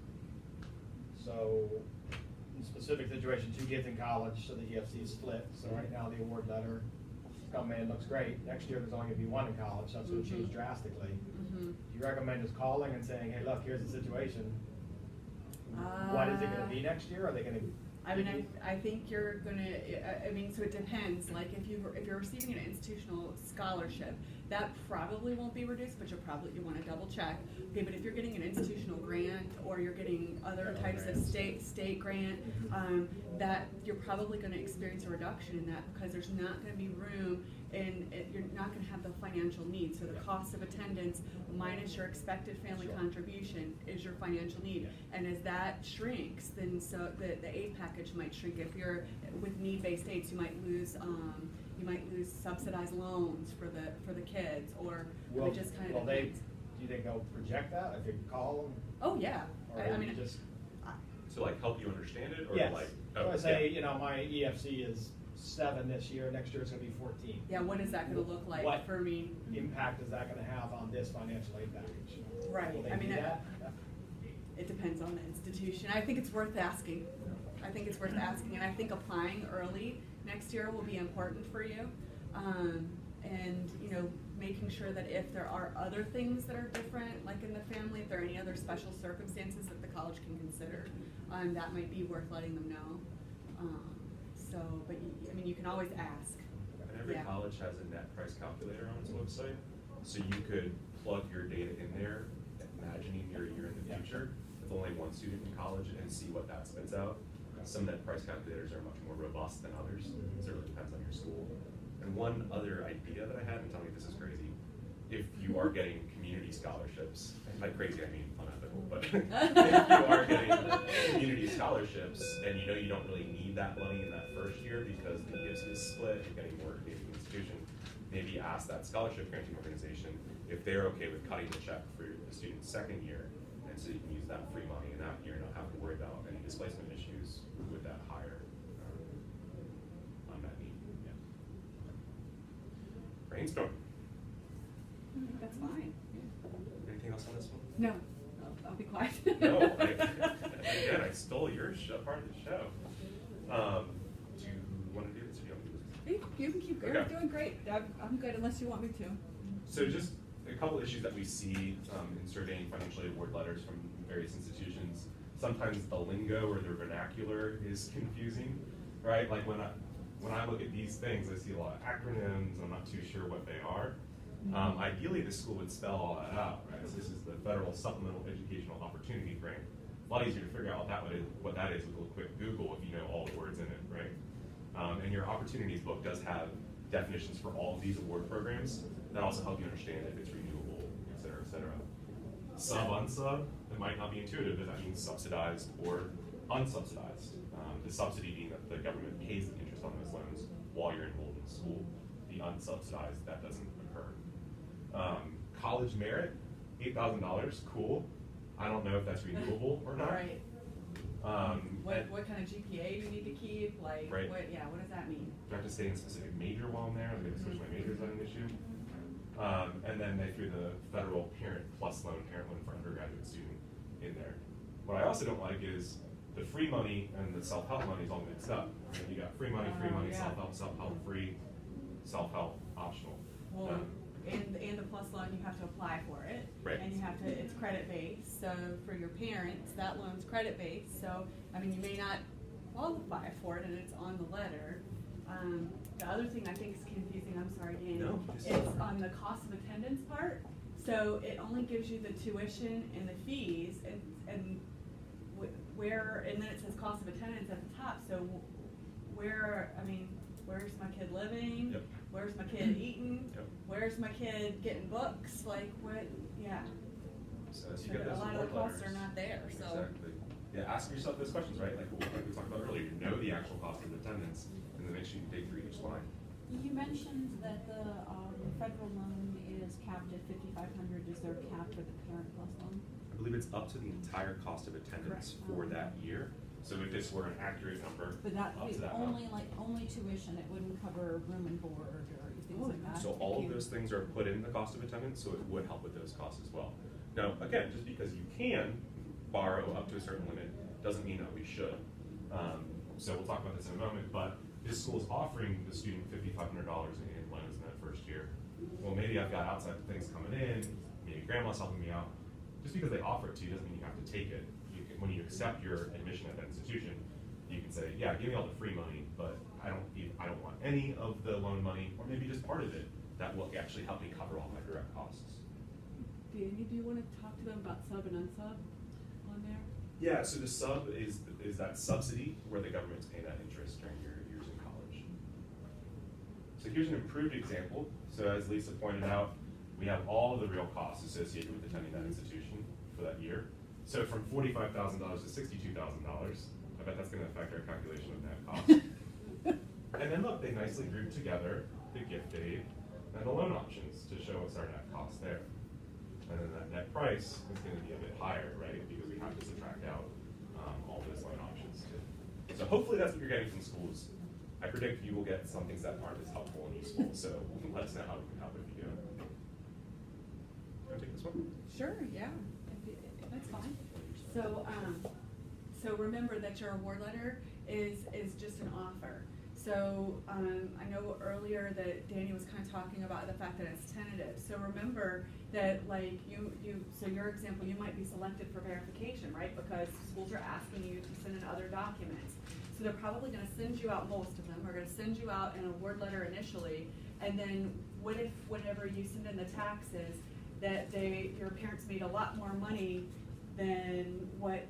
So, in specific situations, 2 kids in college, so the EFC is split. So right now, the award letter come in, looks great. Next year, there's only going to be 1 in college, so that's going to change drastically. Do you recommend just calling and saying, hey, look, here's the situation. What is it going to be next year? Are they going to?
I think you're gonna. So it depends. Like if you're receiving an institutional scholarship, that probably won't be reduced, but you want to double check. Okay, but if you're getting an institutional grant or you're getting other types of state grant, that you're probably going to experience a reduction in that because there's not going to be room, and you're not going to have the financial need. So the cost of attendance minus your expected family contribution is your financial need, and as that shrinks, then so the aid package might shrink. If you're with need-based aids, you might lose subsidized loans for the kids, or
Well,
it just kind of.
do you think they'll project that if you call them?
Oh yeah,
Or
I mean.
just
To like help you understand it, or
yes.
like
So I say my EFC is 7 this year. Next year it's going to be 14.
Yeah, what is that going to look like
What
for me?
impact is that going to have on this financial aid package?
Right.
Will they
I mean,
do that?
It depends on the institution. I think it's worth asking. And I think applying early next year will be important for you. And making sure that if there are other things that are different, like in the family, if there are any other special circumstances that the college can consider, that might be worth letting them know. But you can always ask.
And every college has a net price calculator on its website, so you could plug your data in there, imagining your year in the future with only 1 student in college, and see what that spits out. Some net price calculators are much more robust than others. It really depends on your school. And one other idea that I had, and tell me if this is crazy, if you are getting community scholarships, and by crazy I mean unethical, but if you are getting community scholarships and you don't really need that money in that first year because the EFC is split, you're getting more to the institution, maybe ask that scholarship granting organization if they're okay with cutting the check for the student's second year, and so you can use that free money in that year and not have to worry about any displacement issues with that higher unmet need. Yeah. Brainstorm.
That's fine.
Anything else on this one?
No, I'll be quiet.
No, again, I stole your part of the show. Do you want to do this or do you want me to do this?
You can keep going.
Okay.
You're doing great. I'm good unless you want me to.
So just a couple issues that we see in surveying financial aid award letters from various institutions. Sometimes the lingo or the vernacular is confusing, right? Like when I look at these things, I see a lot of acronyms. I'm not too sure what they are. Ideally, the school would spell all that out, right? So this is the Federal Supplemental Educational Opportunity Grant. A lot easier to figure out what that is with a quick Google if you know all the words in it, right? And your opportunities book does have definitions for all of these award programs that also help you understand if it's renewable, et cetera, et cetera. Sub, unsub, it might not be intuitive, but that means subsidized or unsubsidized. The subsidy being that the government pays the interest on those loans while you're enrolled in school. The unsubsidized, that doesn't occur. College merit, $8,000, cool. I don't know if that's renewable or not.
Right. What kind of GPA do you need to keep? Like,
Right.
what does that mean?
Do I have to stay in a specific major while I'm there? I'm going to switch my major, is that an issue? And then they threw the federal parent loan for undergraduate student in there. What I also don't like is the free money and the self-help money is all mixed up. Right? You got free money,
Yeah.
self-help, free, self-help optional.
Well, and the plus loan, you have to apply for it.
Right.
And you have to, it's credit based, so for your parents, that loan's credit based, so, I mean, you may not qualify for it and it's on the letter. The other thing I think is confusing, I'm sorry, Danny,
No, just-
is on the cost of attendance part. So it only gives you the tuition and the fees and where, and then it says cost of attendance at the top, so where, I mean, where's my kid living?
Yep.
Where's my kid eating?
Yep.
Where's my kid getting books? Like, what, yeah.
So as you
So
get those
a lot of
award
the costs
letters-
are not there, so.
Exactly. Yeah, ask yourself those questions, right? Like we talked about earlier, know the actual cost of attendance, and then make sure you dig through each line.
You mentioned that the federal loan is capped at $5,500. Is there a cap for the parent plus loan?
I believe it's up to the entire cost of attendance
Correct.
for that year. So if this were an accurate number,
But that
up to
is
that
only
amount.
only tuition. It wouldn't cover room and board or things like that.
So all of those things are put in the cost of attendance, so it would help with those costs as well. Now, again, just because you can borrow up to a certain limit doesn't mean that we should. So we'll talk about this in a moment, but this school is offering the student $5,500 in loans in that first year. Well, maybe I've got outside things coming in, maybe grandma's helping me out. Just because they offer it to you doesn't mean you have to take it. You can, when you accept your admission at that institution, you can say, yeah, give me all the free money, but I don't want any of the loan money, or maybe just part of it. That will actually help me cover all my direct costs.
Danny, do you want to talk to them about sub and unsub on there?
Yeah, so the sub is that subsidy where the government's paying that interest during your years in college. So here's an improved example. So as Lisa pointed out, we have all of the real costs associated with attending that institution for that year. So from $45,000 to $62,000, I bet that's going to affect our calculation of net cost. And then look, they nicely grouped together the gift aid and the loan options to show what's our net cost there. And then that net price is going to be a bit higher, right? Because we have to subtract out all those loan options too. So hopefully that's what you're getting from schools. I predict you will get some things that aren't as helpful and useful. So let us know how we can help if you do. Want to take this one?
Sure, yeah, that's fine. So remember that your award letter is just an offer. So I know earlier that Danny was kind of talking about the fact that it's tentative. So remember that like so your example, you might be selected for verification, right? Because schools are asking you to send in other documents. So they're probably going to send you out, most of them are going to send you out an award letter initially, and then what if whenever you send in the taxes that your parents made a lot more money than what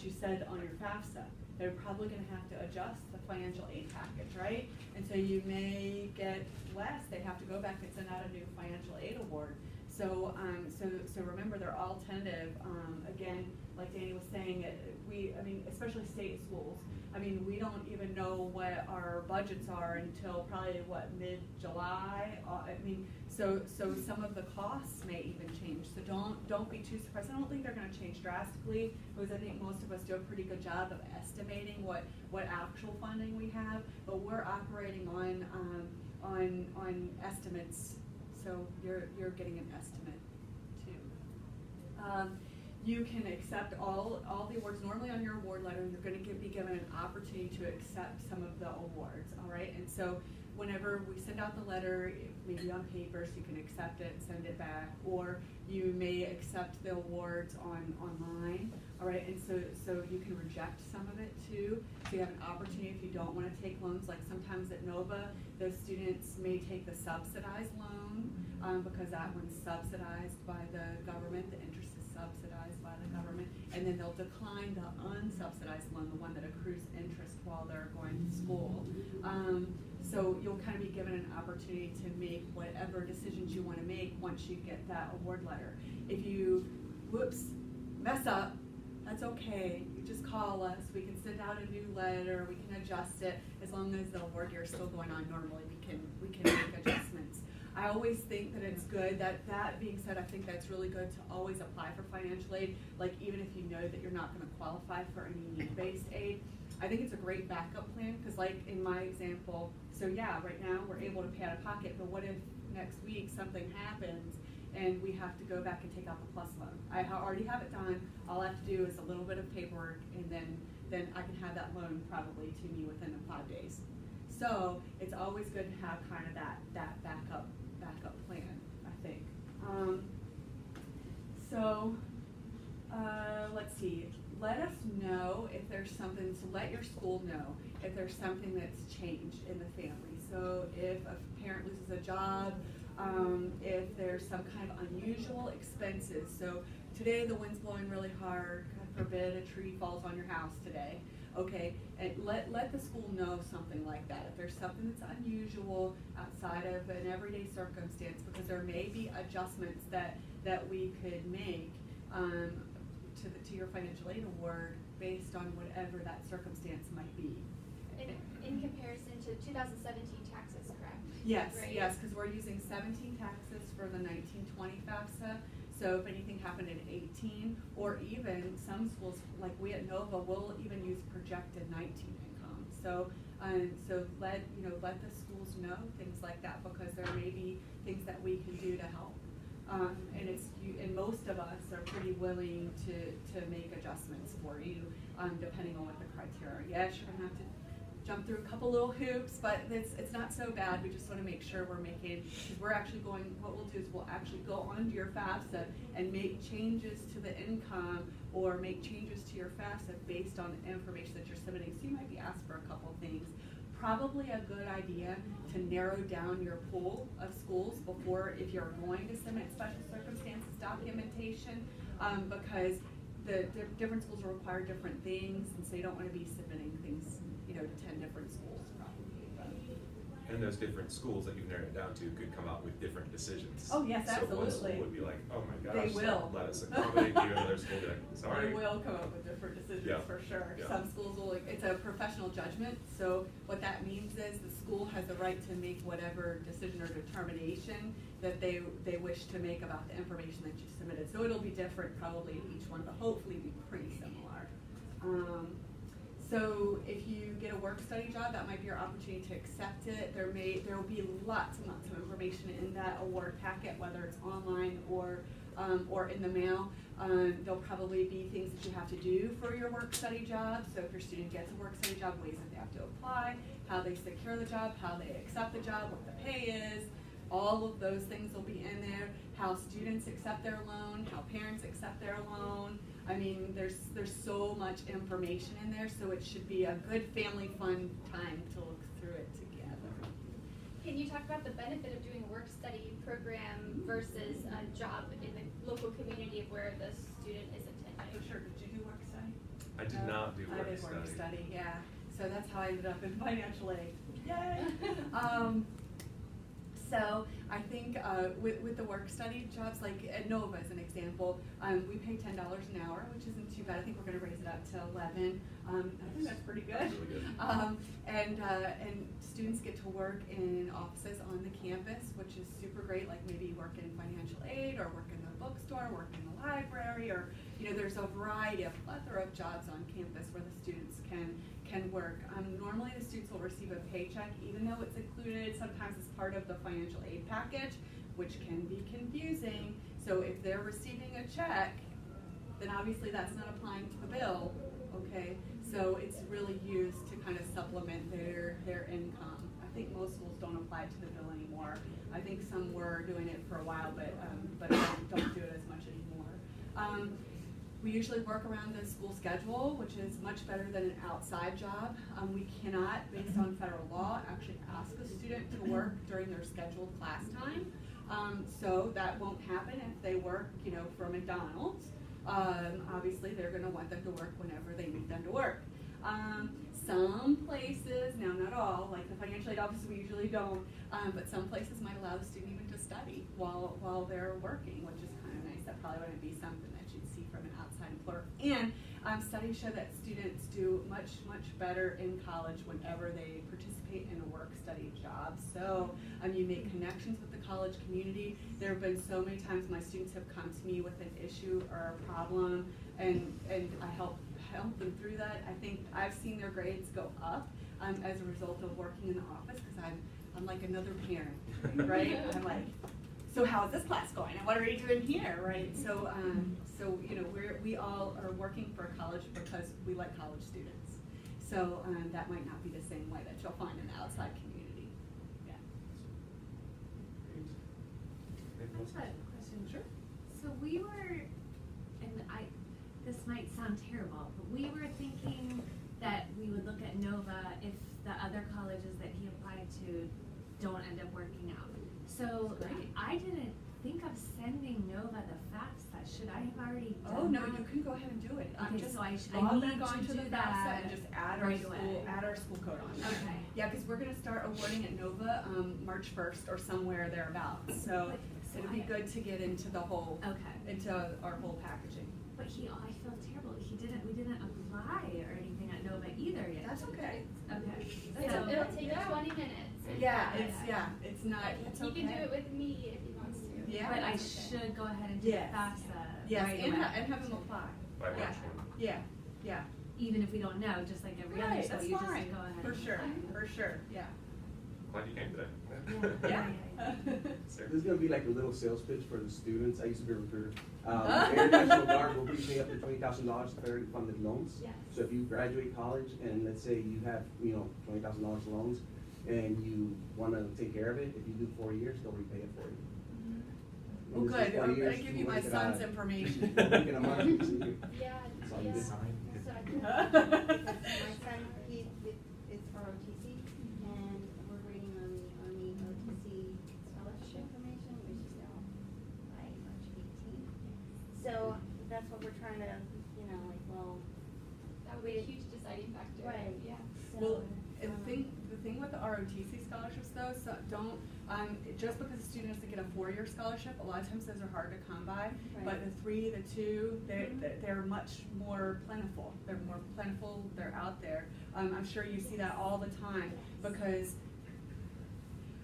you said on your FAFSA? They're probably going to have to adjust the financial aid package, right? And so you may get less. They have to go back and send out a new financial aid award. So remember, they're all tentative. Again, like Danny was saying, especially state schools. I mean, we don't even know what our budgets are until probably mid-July. So some of the costs may even change. So don't be too surprised. I don't think they're going to change drastically, because I think most of us do a pretty good job of estimating what actual funding we have. But we're operating on estimates. So you're getting an estimate too. You can accept all the awards. Normally on your award letter, you're going to be given an opportunity to accept some of the awards, all right? And so whenever we send out the letter, maybe on paper, so you can accept it and send it back, or you may accept the awards online, all right? And so you can reject some of it too. So you have an opportunity if you don't want to take loans. Like sometimes at Nova, those students may take the subsidized loan because that one's subsidized by the government. The interest is subsidized by the government, and then they'll decline the unsubsidized loan, the one that accrues interest while they're going to school. So you'll kind of be given an opportunity to make whatever decisions you want to make once you get that award letter. If you, mess up, that's okay. You just call us. We can send out a new letter. We can adjust it. As long as the award year is still going on normally, we can make adjustments. I always think that it's good. That being said, I think that's really good to always apply for financial aid, like even if you know that you're not going to qualify for any need-based aid. I think it's a great backup plan, because like in my example, so yeah, right now we're able to pay out of pocket, but what if next week something happens and we have to go back and take out the plus loan? I already have it done. All I have to do is a little bit of paperwork, and then I can have that loan probably to me within 5 days. So it's always good to have kind of that backup plan, I think. So, let's see, let us know if there's something, so let your school know if there's something that's changed in the family. So if a parent loses a job, if there's some kind of unusual expenses. So today the wind's blowing really hard, God forbid a tree falls on your house today. Okay, and let the school know something like that. If there's something that's unusual outside of an everyday circumstance, because there may be adjustments that we could make to your financial aid award based on whatever that circumstance might be.
In comparison to 2017 taxes, correct?
Yes,
Right.
yes, because we're using 17 taxes for the 1920 FAFSA. So if anything happened in 18, or even some schools, like we at Nova, will even use projected 19 income. So let the schools know things like that, because there may be things that we can do to help. And most of us are pretty willing to make adjustments for you, depending on what the criteria are. Yes, you're gonna have to jump through a couple little hoops, but it's not so bad. We just want to make sure we're making, because we're actually going, what we'll do is we'll actually go onto your FAFSA and make changes to the income or make changes to your FAFSA based on the information that you're submitting. So you might be asked for a couple things. Probably a good idea to narrow down your pool of schools before, if you're going to submit special circumstances documentation, because the different schools will require different things, and so you don't want to be submitting things, to 10 different schools probably.
And those different schools that you've narrowed it down to could come out with different decisions.
Oh, yes,
So one
absolutely.
school would be like, oh my gosh,
They will.
let us accommodate you, another school will be like, sorry.
They will come up with different decisions,
Yeah.
for sure.
Yeah.
Some schools will, it's a professional judgment, so what that means is the school has the right to make whatever decision or determination that they wish to make about the information that you submitted. So it'll be different probably in each one, but hopefully be pretty similar. So if you get a work-study job, that might be your opportunity to accept it. There will be lots and lots of information in that award packet, whether it's online or in the mail. There'll probably be things that you have to do for your work-study job. So if your student gets a work-study job, ways that they have to apply, how they secure the job, how they accept the job, what the pay is, all of those things will be in there. How students accept their loan, how parents accept their loan. I mean, there's so much information in there, so it should be a good family fun time to look through it together.
Can you talk about the benefit of doing a work-study program versus a job in the local community of where the student is attending?
For sure. Did you do work study?
I did not do work
I did
study.
work study, yeah. So that's how I ended up in financial aid. Yay! So I think with the work study jobs, like at Nova as an example, we pay $10 an hour, which isn't too bad. I think we're going to raise it up to 11. I think that's pretty good.
That's really good.
And students get to work in offices on the campus, which is super great. Like maybe work in financial aid, or work in the bookstore, work in the library, or there's a variety, a plethora of jobs on campus where the students can work. Normally the students will receive a paycheck, even though it's included sometimes as part of the financial aid package, which can be confusing. So if they're receiving a check, then obviously that's not applying to the bill, okay? So it's really used to kind of supplement their income. I think most schools don't apply it to the bill anymore. I think some were doing it for a while, but don't do it as much anymore. We usually work around the school schedule, which is much better than an outside job. We cannot, based on federal law, actually ask a student to work during their scheduled class time. So that won't happen if they work, for McDonald's. Obviously, they're going to want them to work whenever they need them to work. Some places, now not all, like the financial aid office, we usually don't, but some places might allow the student even to study while they're working, which is kind of nice. That probably wouldn't be something that you'd see from an outside employer. And studies show that students do much better in college whenever they participate in a work-study job. So you make connections with the college community. There have been so many times my students have come to me with an issue or a problem, and I help them through that. I think I've seen their grades go up as a result of working in the office, because I'm like another parent, right? I'm like, so how is this class going, and what are you doing here, right? So we all are working for a college because we like college students. So that might not be the same way that you'll find in the outside community. Yeah.
Great.
I have a question
question? Sure.
So we were, and this might sound terrible, but we were thinking that we would look at Nova if the other colleges that he applied to don't end up working out. So I didn't think of sending Nova the FAFSA. Should I have already done
Oh, no,
that?
you can go ahead and do it.
Okay,
Just
so I
log
need
on
to
to the
do
FAFSA
that
and just add
right
our
away.
school code on.
Okay.
Yeah, because we're gonna start awarding at Nova, March 1st or somewhere thereabouts. So it'll be good to get into the whole,
Okay.
into our whole packaging.
But I feel terrible. We didn't apply or anything at Nova either yet.
That's okay.
Okay.
It'll take 20 minutes.
Yeah, it's not, it's okay.
He can do it with me if he wants to.
Yeah.
But I
that's okay.
should go ahead and do
Yes.
the FAFSA
Yes,
right
and
away.
and have them apply.
By March
Yeah.
1.
Yeah.
Even if we don't know, just like every other
Right,
school,
that's
you
fine.
just go ahead.
For
and
sure,
apply.
for sure, yeah.
Glad you came today.
Yeah.
Sarah?
There's gonna be like a little sales pitch for the students. I used to be a recruiter. Air National Guard will be paying up to $20,000 to federally funded loans.
Yes.
So if you graduate college and let's say you have, $20,000 loans and you wanna take care of it, if you do 4 years, they'll repay it for you.
Well,
And this is
good,
4
I'm
years,
gonna give
you
you my
work it
son's
out.
information.
A week and a month, so you-
Yeah,
It's all
yeah.
good.
So I can-
My son, it's ROTC, and we're waiting on the Army OTC scholarship information, which is now by March 18th. So that's what we're trying to,
That would be a huge deciding factor.
Right.
Yeah.
Well, and the thing with the ROTC scholarships though, so don't, just because a student doesn't get a 4-year scholarship, a lot of times those are hard to come by. But
Right.
the 3, the 2, they're much more plentiful. They're more plentiful, they're out there. I'm sure you see that all the time because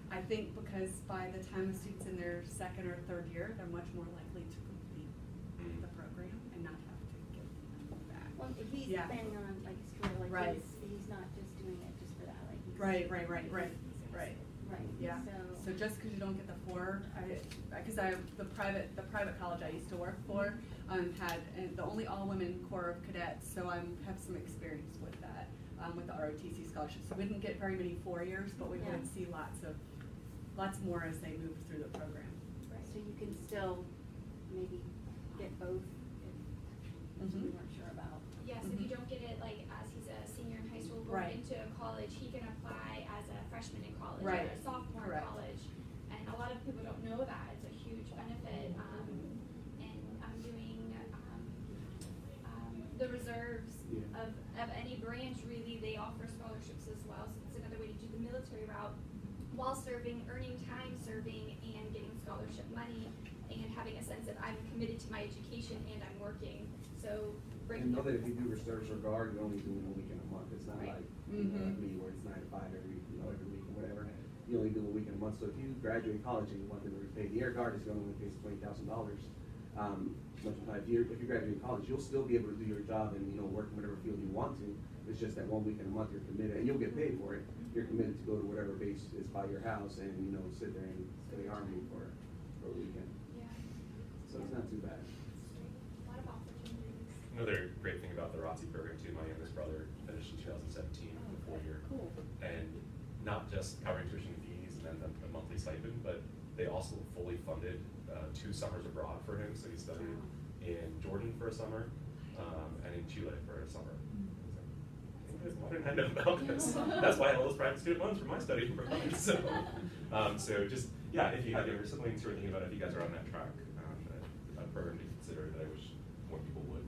I think because by the time the student's in their 2nd or 3rd year, they're much more likely to complete the program and not have to give the money back.
Well, he's
Yeah.
planning on like school, like
Right.
he's not just doing it just for that, like he's.
Right.
Right,
Yeah, so just because you don't get the 4, the private college I used to work for, had, and the only all-women Corps of Cadets, so I have some experience with that, with the ROTC scholarship. So we didn't get very many 4 years, but we
Yeah.
would see lots more as they move through the program.
So you can still maybe get both if you weren't sure about.
Yes, if you don't get it like as he's a senior in high school going
Right.
into a college, he can apply as a freshman in college
Right.
or a sophomore
Correct.
in college. And a lot of people don't know that. It's a huge benefit. And I'm doing the reserves
Yeah.
of any branch really, they offer scholarships as well. So it's another way to do the military route while serving, earning time serving and getting scholarship money and having a sense that I'm committed to my education and I'm working. So
And
breaking
know
up
that if you do reserves or guard, you're only doing a week and a month. It's not
Right.
like,
Mhm.
me where it's 9 to 5 every week or whatever. You only do a week and a month. So if you graduate college and you want them to repay, the Air Guard is going to only pay $20,000. If you graduate college, you'll still be able to do your job and, work in whatever field you want to. It's just that 1 week and a month you're committed, and you'll get paid for it. You're committed to go to whatever base is by your house and, sit there and go to the Army for a weekend.
Yeah.
So it's not too bad.
A lot of opportunities.
Another great thing about the ROTC program too, my youngest brother finished in 2017 with a 4-year.
Cool.
And not just covering tuition fees and then the monthly stipend, but they also fully funded 2 summers abroad for him. So he studied in Jordan for a summer and in Chile for a summer. What did I know about this? That's why I had all those private student loans for my study abroad. So just, if you have younger siblings who are thinking about it, if you guys are on that track, a program to consider that I wish more people would.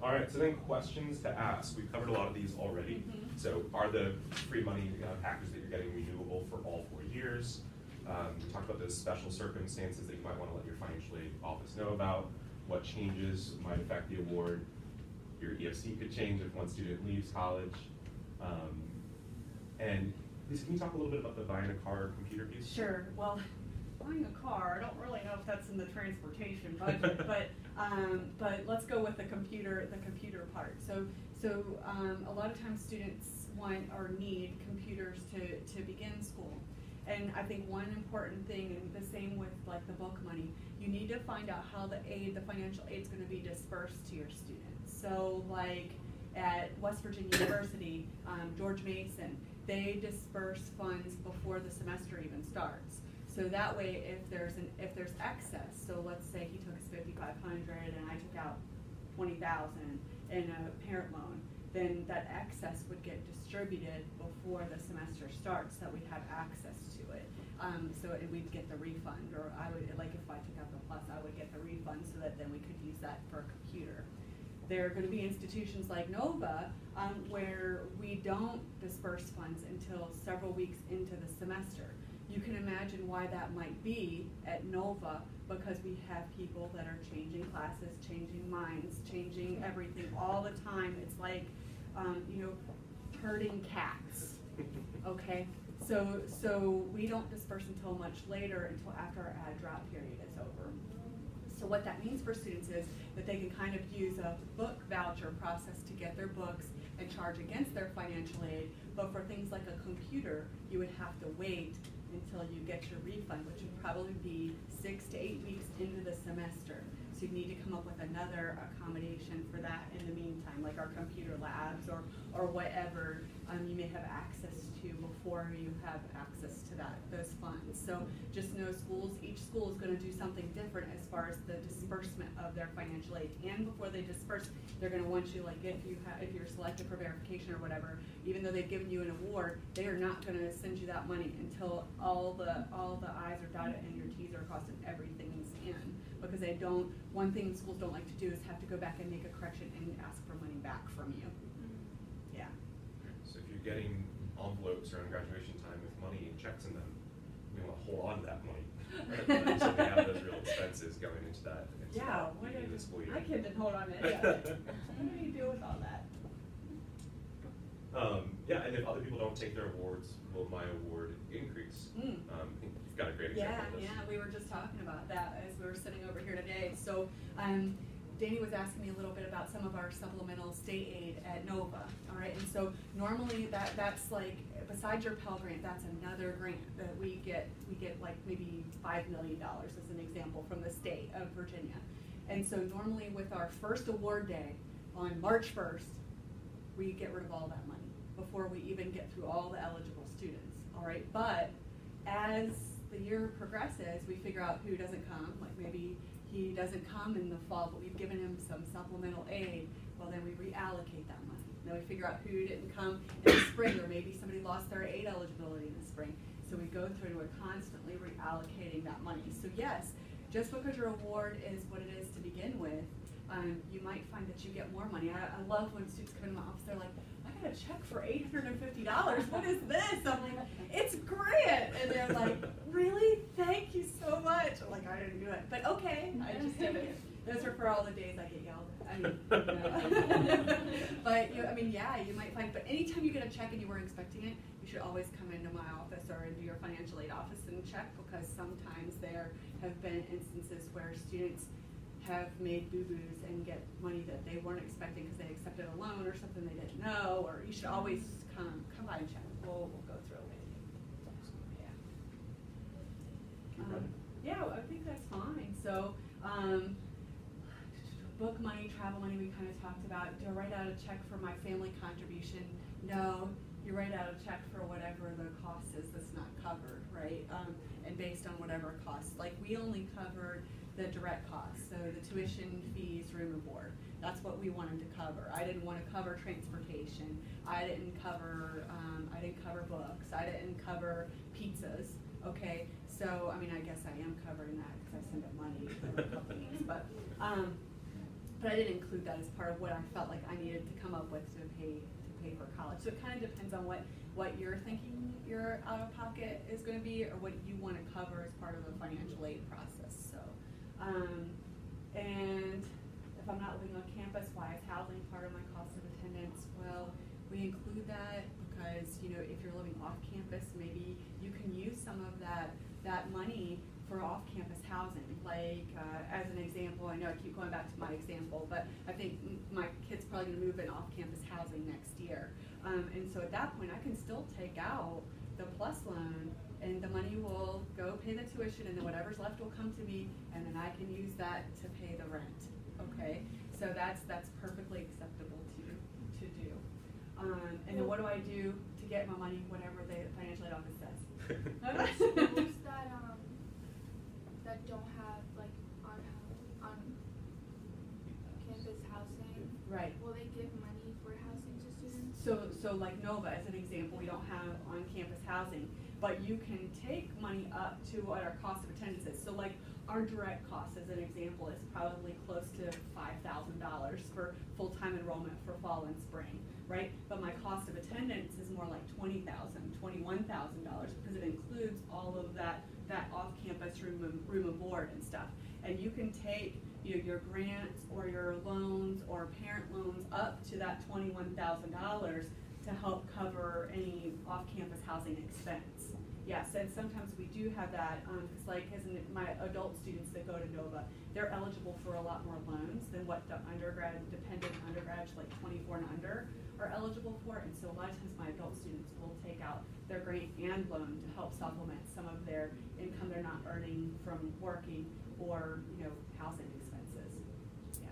All right, so then questions to ask. We've covered a lot of these already. So are the free money packages that you're getting renewable for all 4 years? We talked about those special circumstances that you might want to let your financial aid office know about. What changes might affect the award? Your EFC could change if one student leaves college. And Lisa, can you talk a little bit about the buying a car or computer piece?
Sure. Well, buying a car, I don't really know if that's in the transportation budget, but let's go with the computer part. So a lot of times students want or need computers to begin school. And I think one important thing, and the same with like the book money, you need to find out how the financial aid is going to be dispersed to your students. So like at West Virginia University, George Mason, they disperse funds before the semester even starts. So that way, if there's excess, so let's say he took his 5,500 and I took out 20,000 in a parent loan, then that excess would get distributed before the semester starts, so that we'd have access to it. We'd get the refund, or I would, like if I took out the plus, I would get the refund so that then we could use that for a computer. There are going to be institutions like Nova where we don't disperse funds until several weeks into the semester. You can imagine why that might be at Nova, because we have people that are changing classes, changing minds, changing everything all the time. It's like, herding cats, okay? So we don't disperse until much later, until after our ad drop period is over. So what that means for students is that they can kind of use a book voucher process to get their books and charge against their financial aid, but for things like a computer, you would have to wait until you get your refund, which would probably be 6 to 8 weeks into the semester. So you need to come up with another accommodation for that in the meantime, like our computer labs or whatever you may have access to before you have access to those funds. So just know each school is going to do something different as far as the disbursement of their financial aid. And before they disperse, they're going to want you, like if you're selected for verification or whatever, even though they've given you an award, they are not going to send you that money until all the I's are dotted and your T's are crossed and everything is in. Because one thing schools don't like to do is have to go back and make a correction and ask for money back from you. Yeah.
So if you're getting envelopes around graduation time with money and checks in them, we want to hold on to that money. Right? So they have those real expenses going into that. Beginning of the school year.
My kid didn't hold on to any of it. What do you do with all that?
And if other people don't take their awards, will my award increase? I think you've got a great example of this.
Yeah, we were just talking about that as we were sitting over here today. So Danny was asking me a little bit about some of our supplemental state aid at Nova, all right? And so normally that's like, besides your Pell Grant, that's another grant that we get like maybe $5 million as an example from the state of Virginia. And so normally with our first award day on March 1st, we get rid of all that money before we even get through all the eligible students, all right? But as the year progresses, we figure out who doesn't come, like maybe he doesn't come in the fall, but we've given him some supplemental aid, well then we reallocate that money. Then we figure out who didn't come in the spring, or maybe somebody lost their aid eligibility in the spring. So we go through and we're constantly reallocating that money. So yes, just because your award is what it is to begin with, you might find that you get more money. I love when students come into my office, they're like, I got a check for $850. What is this? I'm like, it's grant. And they're like, really? Thank you so much. I'm like, I didn't do it. But okay, I just did it. Those are for all the days I get yelled at. But you might find, but anytime you get a check and you weren't expecting it, you should always come into my office or into your financial aid office and check, because sometimes there have been instances where students have made boo-boos and get money that they weren't expecting because they accepted a loan or something they didn't know, or you should always come by and check. We'll go through it with you. Yeah, I think that's fine. So, book money, travel money, we kind of talked about. Do I write out a check for my family contribution? No, you write out a check for whatever the cost is that's not covered, right? And based on whatever costs. Like we only covered the direct costs, so the tuition, fees, room and board. That's what we wanted to cover. I didn't want to cover transportation. I didn't cover books. I didn't cover pizzas. Okay, so I guess I am covering that because I send up money to the companies, but I didn't include that as part of what I felt like I needed to come up with to pay for college. So it kind of depends on what you're thinking your out-of-pocket is going to be, or what you want to cover as part of the financial aid process. So, and if I'm not living on campus, why is housing part of my cost of attendance? Well, we include that because, if you're living off campus, maybe you can use some of that money for off-campus housing. Like, as an example, I know I keep going back to my example, but I think my kid's probably going to move in off-campus housing next year. And so at that point, I can still take out the PLUS loan, and the money will go pay the tuition, and then whatever's left will come to me, and then I can use that to pay the rent. Okay, so that's perfectly acceptable to do. And then what do to get my money? Whatever the financial aid office says.
Schools that don't have like on campus housing,
Right.
will they give money for housing to students?
So like Nova, as an example, we don't have on-campus housing, but you can take money up to what our cost of attendance is. So like our direct cost, as an example, is probably close to $5,000 for full-time enrollment for fall and spring, right? But my cost of attendance is more like $20,000, $21,000, because it includes all of that off-campus room and board and stuff. And you can take your grants or your loans or parent loans up to that $21,000 to help cover any off-campus housing expense. Yes, and sometimes we do have that, because like as my adult students that go to Nova, they're eligible for a lot more loans than what the dependent undergrads like 24 and under are eligible for. And so a lot of times my adult students will take out their grant and loan to help supplement some of their income they're not earning from working or, housing expenses. Yeah.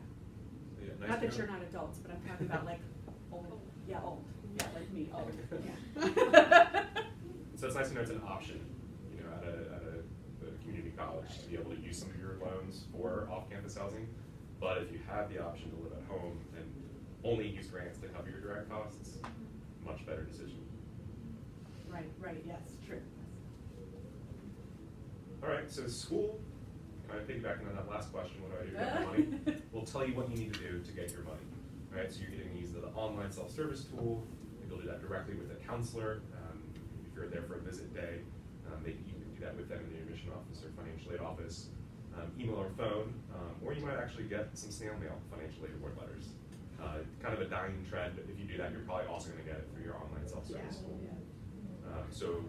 Yeah, nice
Not
to
that
know.
you're not adults, but I'm talking about like old. Yeah, old. Yeah, like me, old. Yeah.
So it's nice to know it's an option, at a community college to be able to use some of your loans for off-campus housing. But if you have the option to live at home and only use grants to cover your direct costs, much better decision.
Right, yes, true.
All right, so school, kind of piggybacking on that last question, what do I do to get my money? We'll tell you what you need to do to get your money. All right, so you're going to use the online self-service tool. You'll do that directly with a counselor. If you're there for a visit day, you can do that with them in the admission office or financial aid office, email or phone, or you might actually get some snail mail financial aid award letters. Kind of a dying trend. If you do that, you're probably also going to get it through your online self-service tool. So,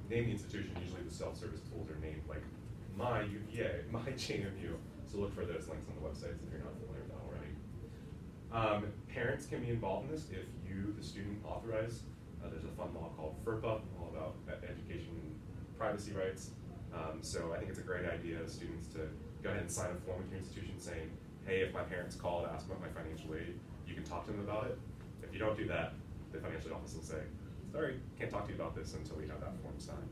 name the institution. Usually the self-service tools are named like my UVA, my JMU. So look for those links on the websites if you're not familiar with that already. Parents can be involved in this if you, the student, authorize. There's a fun law called FERPA, all about education and privacy rights. So I think it's a great idea of students to go ahead and sign a form with your institution saying, hey, if my parents call to ask about my financial aid, you can talk to them about it. If you don't do that, the financial aid office will say, sorry, can't talk to you about this until we have that form signed.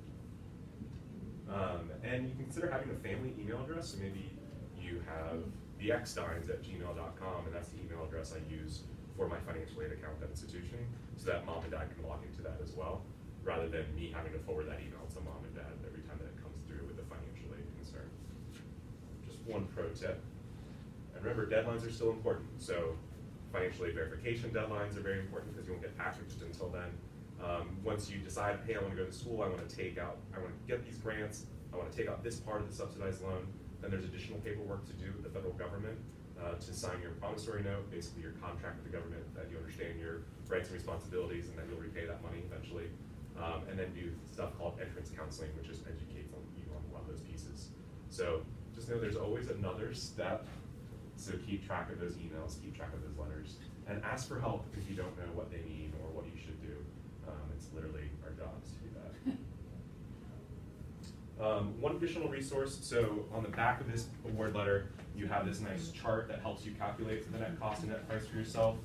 And you can consider having a family email address. So maybe you have theecksteins@gmail.com, and that's the email address I use for my financial aid account at that institution, so that mom and dad can log into that as well, rather than me having to forward that email to mom and dad every time that it comes through with a financial aid concern. Just one pro tip. And remember, deadlines are still important. So financial aid verification deadlines are very important because you won't get packaged until then. Once you decide, hey, I want to go to school, I want to get these grants, I want to take out this part of the subsidized loan, then there's additional paperwork to do with the federal government to sign your promissory note, basically your contract with the government that you understand your rights and responsibilities and that you'll repay that money eventually. And then do stuff called entrance counseling, which just educates you on one of those pieces. So just know there's always another step. So keep track of those emails, keep track of those letters, and ask for help if you don't know what they mean or what you should do. It's literally our jobs to do that. One additional resource, so on the back of this award letter, you have this nice chart that helps you calculate the net cost and net price for yourself.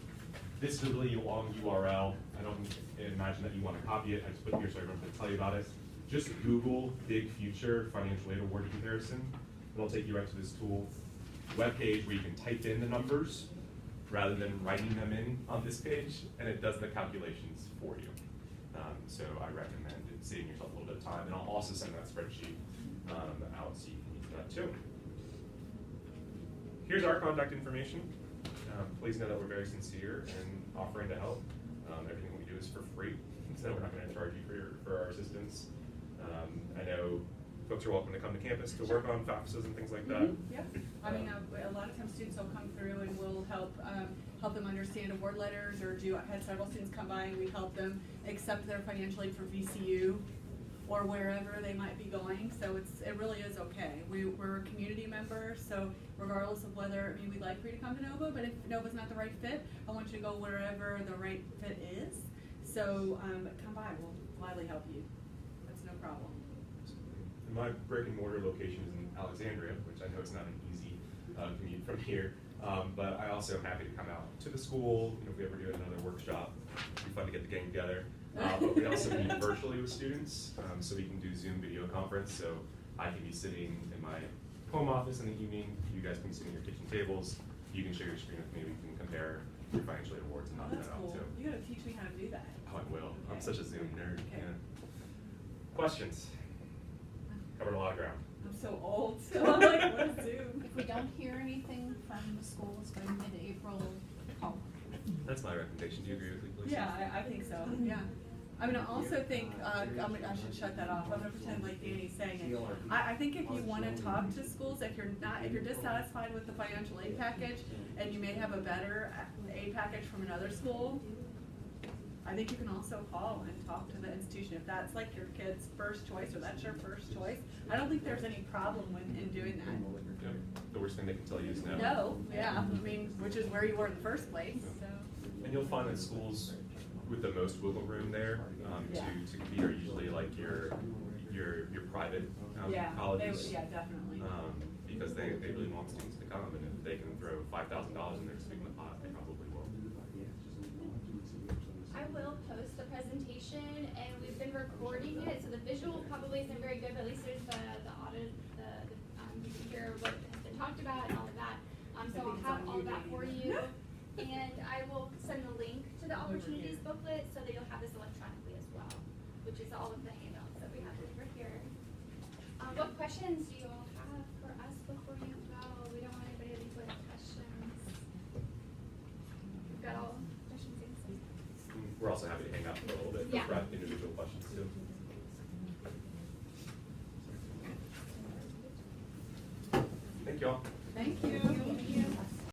This is a really long URL. I don't imagine that you want to copy it. I just put it here so I don't have to tell you about it. Just Google Big Future Financial Aid Award Comparison. It'll take you right to this tool web page where you can type in the numbers rather than writing them in on this page, and it does the calculations for you. So I recommend saving yourself a little bit of time, and I'll also send that spreadsheet out so you can use that too. Here's our contact information. Please know that we're very sincere in offering to help. Everything we do is for free, so we're not going to charge you for our assistance. I know folks are welcome to come to campus to work on FAFSAs and things like that.
Yep. I mean, a lot of times students will come through and we'll help them understand award letters, or I had several students come by and we help them accept their financial aid for VCU or wherever they might be going. So it really is okay. We're a community member, so regardless of whether, we'd like for you to come to Nova, but if Nova's not the right fit, I want you to go wherever the right fit is. So come by, we'll gladly help you. That's no problem.
My brick and mortar location is in Alexandria, which I know is not an easy commute from here. But I also am happy to come out to the school. If we ever do another workshop, it'd be fun to get the gang together. But we also meet virtually with students, so we can do Zoom video conference. So I can be sitting in my home office in the evening, you guys can sit at your kitchen tables, you can share your screen with me, we can compare your financial aid awards and
Oh,
knock
that's
that out
cool.
too.
You gotta teach me how to do that.
Oh, I will. I'm
Okay.
such a Zoom nerd.
Okay.
Yeah. Questions? Covered a lot of ground.
I'm so old, so I'm like, what is Zoom?
If we don't hear anything from the schools by mid-April, call.
That's my recommendation. Do you agree with me, please?
Yeah, I think so, yeah. I mean, I also think, I should shut that off, I'm gonna pretend like Danny's saying it. I think if you wanna talk to schools, if you're dissatisfied with the financial aid package, and you may have a better aid package from another school, I think you can also call and talk to the institution, if that's like your kid's first choice, or that's your first choice. I don't think there's any problem in doing that.
Yeah. The worst thing they can tell you is no.
No, yeah, I mean, which is where you were in the first place, so.
And you'll find that schools with the most wiggle room there
Yeah.
to compete are usually like your private colleges.
Yeah, definitely.
Because they really want students to come, and if they can throw $5,000 in their student pot, they probably will.
I will post the presentation, and we've been recording it, so the visual probably isn't very good, but at least there's the audit, you can hear what has been talked about and all of that. So I'll have all of that for you, and I will send the link to the opportunities booklet so that you'll have this electronically as well, which is all of the handouts that we have over here. What questions do you all have for us before you go? We don't want anybody to leave with questions. We've got all questions answered.
We're also happy to hang out for a little bit
Yeah.
for individual questions too. Thank you all.
Thank you.
Thank you.